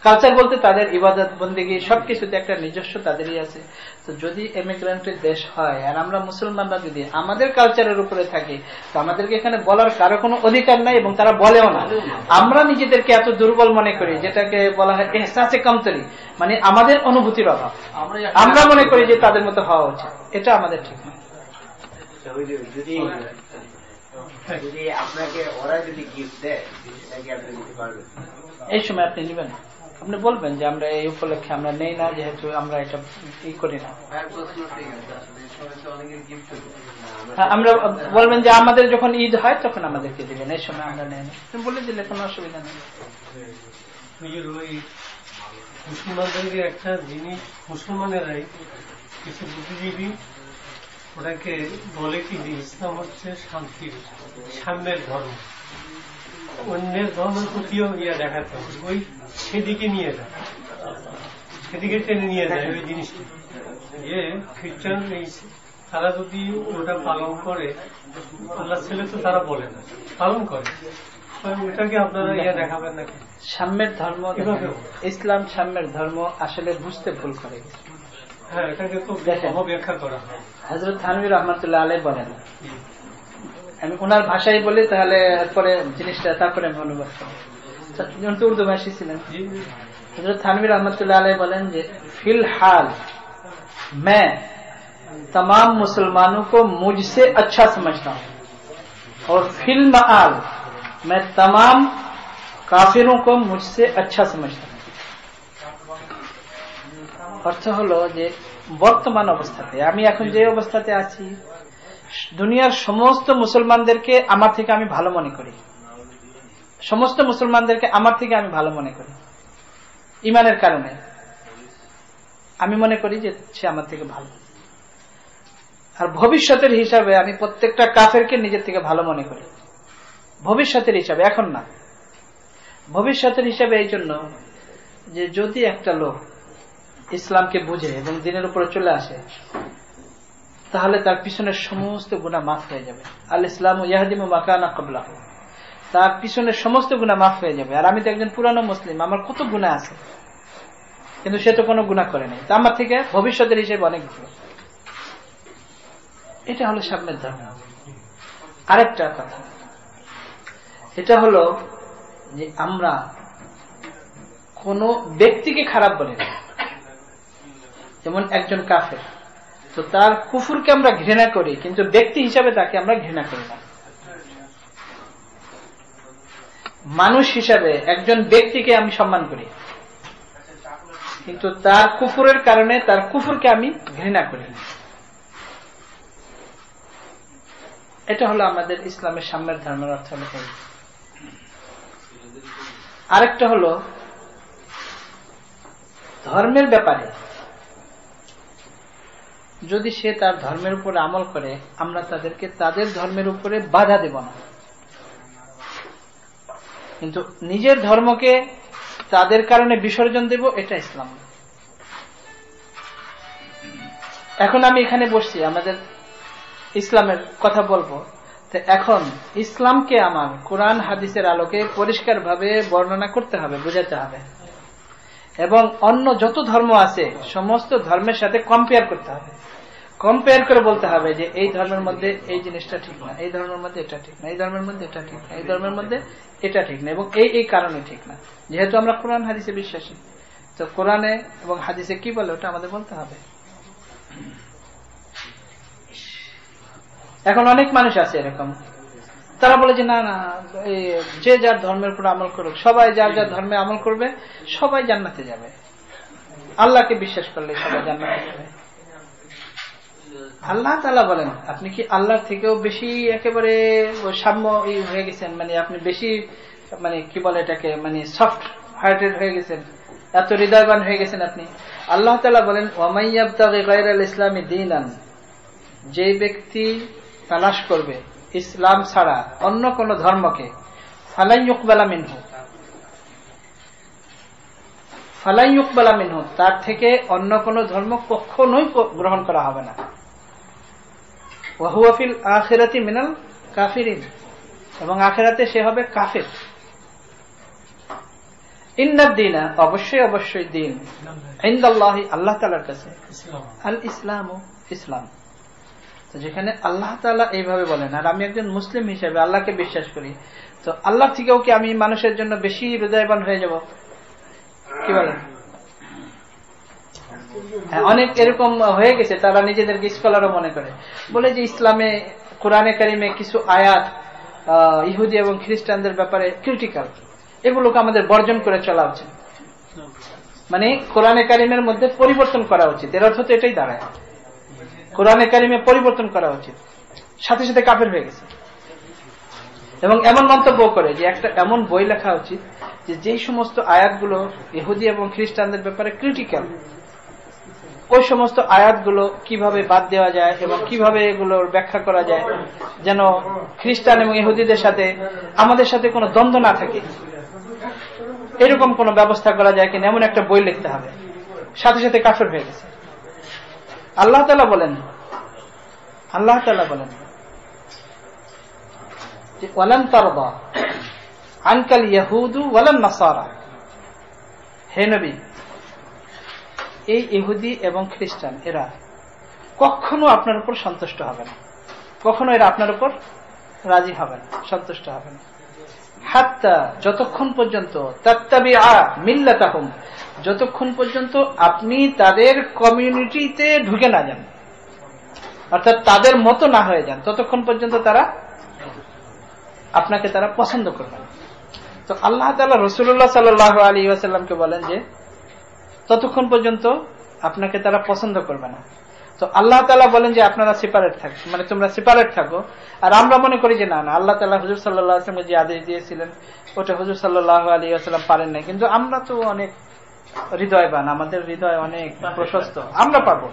কালচার বলতে তাদের ইবাদত বন্দেগী সবকিছুতে একটা নিজস্ব তাদেরই আছে। তো যদি এমিগ্রেন্টের দেশ হয় আর আমরা মুসলমানরা যদি আমাদের কালচারের উপরে থাকি, তো আমাদেরকে এখানে বলার কারো কোনো অধিকার নাই, এবং তারা বলেও না। আমরা নিজেদেরকে এত দুর্বল মনে করি, যেটাকে বলা হয় এহসাসে কমতরি, মানে আমাদের অনুভূতির অভাব। আমরা মনে করি যে তাদের মতো হওয়া উচিত, এটা আমাদের ঠিক না। যদি আপনাকে ওরা যদি গিফট দেয় আপনি দিতে পারবেন, এই সময় আপনি নেবেন, আপনি বলবেন যে আমরা এই উপলক্ষে আমরা নেই না, যেহেতু আমরা এটা ই করি না। আমরা বলবেন যে আমাদের যখন ঈদ হয় তখন আমাদেরকে দিবেন, এই সময় আমরা নেই না, তুমি বলে দিলে কোনো অসুবিধা নেই। মুসলমানদের একটা জিনিস, মুসলমানেরাই কিছু বুদ্ধিজীবী ওটাকে বলে কি যে ইসলাম হচ্ছে শান্তির, সাম্যের ধর্ম, অন্যের ধর্মের প্রতিও দেখাতে হবে, ওই সেদিকে নিয়ে যায়, সেদিকে টেনে নিয়ে যায় ওই জিনিসটা। যে খ্রিস্টান তারা যদি ওটা পালন করে, আল্লাহ ছেলে তো তারা বলে না, পালন করে, ওটাকে আপনারা দেখাবেন নাকি? সাম্যের ধর্ম, ইসলাম সাম্যের ধর্ম আসলে বুঝতে ভুল করে। হ্যাঁ, এটাকে তো অপব্যাখ্যা করা হয়। হযরত থানভী রহমাতুল্লাহ আলাইহি বলেন, আমি ওনার ভাষায় বলি তাহলে পরে জিনিসটা তারপরে আমি অনুবাদ করব, তো উর্দু ভাষী ছিলেন। হযরত থানভী রহমাতুল্লাহ আলাইহি বলেন যে फिलहाल मैं तमाम मुसलमानों को मुझसे अच्छा समझता हूं और फिलहाल मैं तमाम काफिरों को मुझसे अच्छा समझता हूं। অর্থ হলো যে বর্তমান অবস্থাতে, আমি এখন যে অবস্থাতে আছি, দুনিয়ার সমস্ত মুসলমানদেরকে আমার থেকে আমি ভালো মনে করি, সমস্ত মুসলমানদেরকে আমার থেকে আমি ভালো মনে করি। ইমানের কারণে আমি মনে করি যে সে আমার থেকে ভালো। আর ভবিষ্যতের হিসাবে আমি প্রত্যেকটা কাফেরকে নিজের থেকে ভালো মনে করি, ভবিষ্যতের হিসাবে, এখন না। ভবিষ্যতের হিসাবে এই জন্য যে যদি একটা লোক ইসলামকে বুঝে এবং দিনের উপরে চলে আসে, তাহলে তার পিছনের সমস্ত গুনাহ মাফ হয়ে যাবে। আল ইসলামু ইয়াহদিমু মা কানা ক্বাবলাহু, তার পিছনের সমস্ত গুনাহ মাফ হয়ে যাবে। আর আমি তো একজন পুরানো মুসলিম, আমার কত গুনাহ আছে, কিন্তু সে তো কোনো গুনাহ করে নাই, তা আমার থেকে ভবিষ্যতের হিসেবে অনেক ভালো। এটা হলো সামনের ধর্ম। আরেকটা কথা, এটা হলো যে আমরা কোন ব্যক্তিকে খারাপ বলি না। যেমন একজন কাফের, তো তার কুফুরকে আমরা ঘৃণা করি, কিন্তু ব্যক্তি হিসাবে তাকে আমরা ঘৃণা করি না। মানুষ হিসাবে একজন ব্যক্তিকে আমি সম্মান করি, কিন্তু তার কুফুরের কারণে তার কুফুরকে আমি ঘৃণা করি। এটা হলো আমাদের ইসলামের সামনের ধর্মের অর্থ হলো। আরেকটা হলো ধর্মের ব্যাপারে যদি সে তার ধর্মের উপরে আমল করে, আমরা তাদেরকে তাদের ধর্মের উপরে বাধা দেব না, কিন্তু নিজের ধর্মকে তাদের কারণে বিসর্জন দেব, এটা ইসলাম। এখন আমি এখানে বসছি, আমাদের ইসলামের কথা বলবো, তো এখন ইসলামকে আমার কোরআন হাদিসের আলোকে পরিষ্কারভাবে বর্ণনা করতে হবে, বোঝাতে হবে, এবং অন্য যত ধর্ম আছে সমস্ত ধর্মের সাথে কম্পেয়ার করতে হবে। কম্পেয়ার করে বলতে হবে যে এই ধর্মের মধ্যে এই জিনিসটা ঠিক না, এই ধর্মের মধ্যে এটা ঠিক না, এই ধর্মের মধ্যে এটা ঠিক না, এই ধর্মের মধ্যে এটা ঠিক না, এবং এই কারণে ঠিক না। যেহেতু আমরা কোরআন হাদিসে বিশ্বাসী, তো কোরআনে এবং হাদিসে কি বলে ওটা আমাদের বলতে হবে। এখন অনেক মানুষ আছে এরকম, তারা বলে যে না না, যে যার ধর্মের উপর আমল করুক, সবাই যার যার ধর্মে আমল করবে, সবাই জান্নাতে যাবে, আল্লাহকে বিশ্বাস করলে সবাই জান্নাতে যাবে। আল্লাহ তাআলা বলেন, আপনি কি আল্লাহর থেকেও বেশি একেবারে সাম্য হয়ে গেছেন, মানে আপনি বেশি মানে কি বলে এটাকে, মানে সফট হার্টেড হয়ে গেছেন, এত হৃদয়বান হয়ে গেছেন আপনি। আল্লাহ তাআলা বলেন, ওয়ামান ইয়াবতাগি গায়রাল ইসলামি দীনান, যে ব্যক্তি তালাশ করবে ইসলাম ছাড়া অন্য কোন ধর্মকে, ফালাই ইউকবালা মিনহু, ফালাই ইউকবালা মিনহু, তার থেকে অন্য কোন ধর্ম কখনোই গ্রহণ করা হবে না। ওয়া হুয়া ফিল আখিরাতি মিনাল কাফিরিন, এবং আখিরাতে সে হবে কাফির। ইন্নাদ দীনা, অবশ্যই অবশ্যই দিন, ইনদাল্লাহি, আল্লাহ তাআলার কাছে, আল ইসলামু, ইসলাম। তো যেখানে আল্লাহ তাআলা এইভাবে বলেন, আর আমি একজন মুসলিম হিসেবে আল্লাহকে বিশ্বাস করি, তো আল্লাহ থেকেও কি আমি মানুষের জন্য বেশি হৃদয়বান হয়ে যাব? কি বলেন? হ্যাঁ, অনেক এরকম হয়ে গেছে, তারা নিজেদেরকে স্কলারও মনে করে, বলে যে ইসলামে কোরআনে কারিমে কিছু আয়াত ইহুদি এবং খ্রিস্টানদের ব্যাপারে ক্রিটিক্যাল, এগুলোকে আমাদের বর্জন করে চলা উচিত, মানে কোরআনে কারিমের মধ্যে পরিবর্তন করা উচিত। এর অর্থ তো এটাই দাঁড়ায়, কোরআনে কারিমে পরিবর্তন করা উচিত। সাথে সাথে কাফের হয়ে গেছে, এবং এমন মন্তব্য করে যে একটা এমন বই লেখা উচিত যে যেই সমস্ত আয়াতগুলো ইহুদি এবং খ্রিস্টানদের ব্যাপারে ক্রিটিক্যাল, ওই সমস্ত আয়াতগুলো কিভাবে বাদ দেওয়া যায় এবং কিভাবে এগুলোর ব্যাখ্যা করা যায়, যেন খ্রিস্টান এবং ইহুদিদের সাথে আমাদের সাথে কোনো দ্বন্দ্ব না থাকে, এরকম কোন ব্যবস্থা করা যায় কিনা, এমন একটা বই লিখতে হবে। সাথে সাথে কাফের হয়ে গেছে। আল্লাহ তাআলা বলেন, আল্লাহ তাআলা বলেন যে ওয়ালান তারদা আনকাল ইয়াহুদু ওয়ালান নাসারা, হে নবী, এই ইহুদি এবং খ্রিস্টান এরা কখনো আপনার উপর সন্তুষ্ট হবে না, কখনো এরা আপনার উপর রাজি হবে না, সন্তুষ্ট হবে না। হাত্তা, যতক্ষণ পর্যন্ত, তাত্তাবিআ মিল্লাতাহুম, যতক্ষণ পর্যন্ত আপনি তাদের কমিউনিটিতে ঢুকে না যান, অর্থাৎ তাদের মতো না হয়ে যান, ততক্ষণ পর্যন্ত তারা আপনাকে তারা পছন্দ করবে না। তো আল্লাহ তাআলা রাসূলুল্লাহ সাল্লাল্লাহু আলাইহি ওয়াসাল্লামকে বলেন যে ততক্ষণ পর্যন্ত আপনাকে তারা পছন্দ করবে না। তো আল্লাহ তাআলা বলেন যে আপনারা সেপারেট থাকো, মানে তোমরা সেপারেট থাকো। আর আমরা মনে করি যে না না, আল্লাহ তাআলা হুজুর সাল্লাল্লাহু আলাইহি ওয়াসাল্লামকে যে আদেশ দিয়েছিলেন ওটা হুজুর সাল্লাল্লাহু আলাইহি ওয়াসাল্লাম পারেন না, কিন্তু আমরা তো অনেক হৃদয়বান, আমাদের হৃদয় অনেক প্রশস্ত, আমরা পারবো।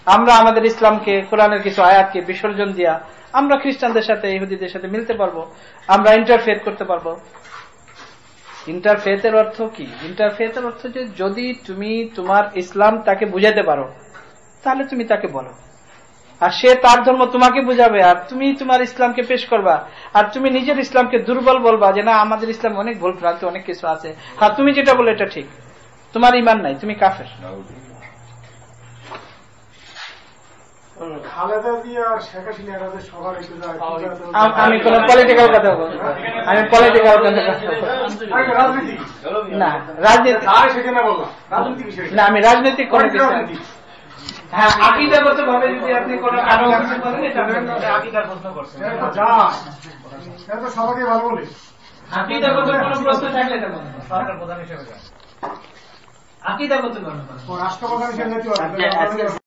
আমরা আমাদের ইসলামকে, কোরআনের কিছু আয়াতকে বিসর্জন দিয়া আমরা খ্রিস্টানদের সাথে, ইহুদিদের সাথে মিলতে পারবো, আমরা ইন্টারফেথ করতে পারবো। ইন্টারফেথের অর্থ কি? ইন্টারফেথের অর্থ যে যদি তুমি তোমার ইসলাম তাকে বুঝাতে পারো তাহলে তুমি তাকে বলো, আর সে তার ধর্ম তোমাকে বুঝাবে, আর তুমি তোমার ইসলামকে পেশ করবা, আর তুমি নিজের ইসলামকে দুর্বল বলবা যে না আমাদের ইসলাম অনেক ভুল ভ্রান্তি অনেক কিছু আছে, হ্যাঁ তুমি যেটা বলো এটা ঠিক, তোমার ইমান নাই, তুমি কাফের। আমি কোন পলিটিক্যাল কথা বলবো, আমি পলিটিক্যাল কথা না, রাজনীতি না, আমি রাজনৈতিক কোনো কিছু। হ্যাঁ, আকিদাগত ভাবে যদি আপনি কোনো কারো কিছু বলেন এটা আকিদার প্রশ্ন করছেন, সবাইকে ভালো বলে আকিদাগত কোনো প্রশ্ন থাকলে এটা বলুন, সরকার প্রধান হিসেবে আকিদাগত রাষ্ট্রপ্রধান হিসেবে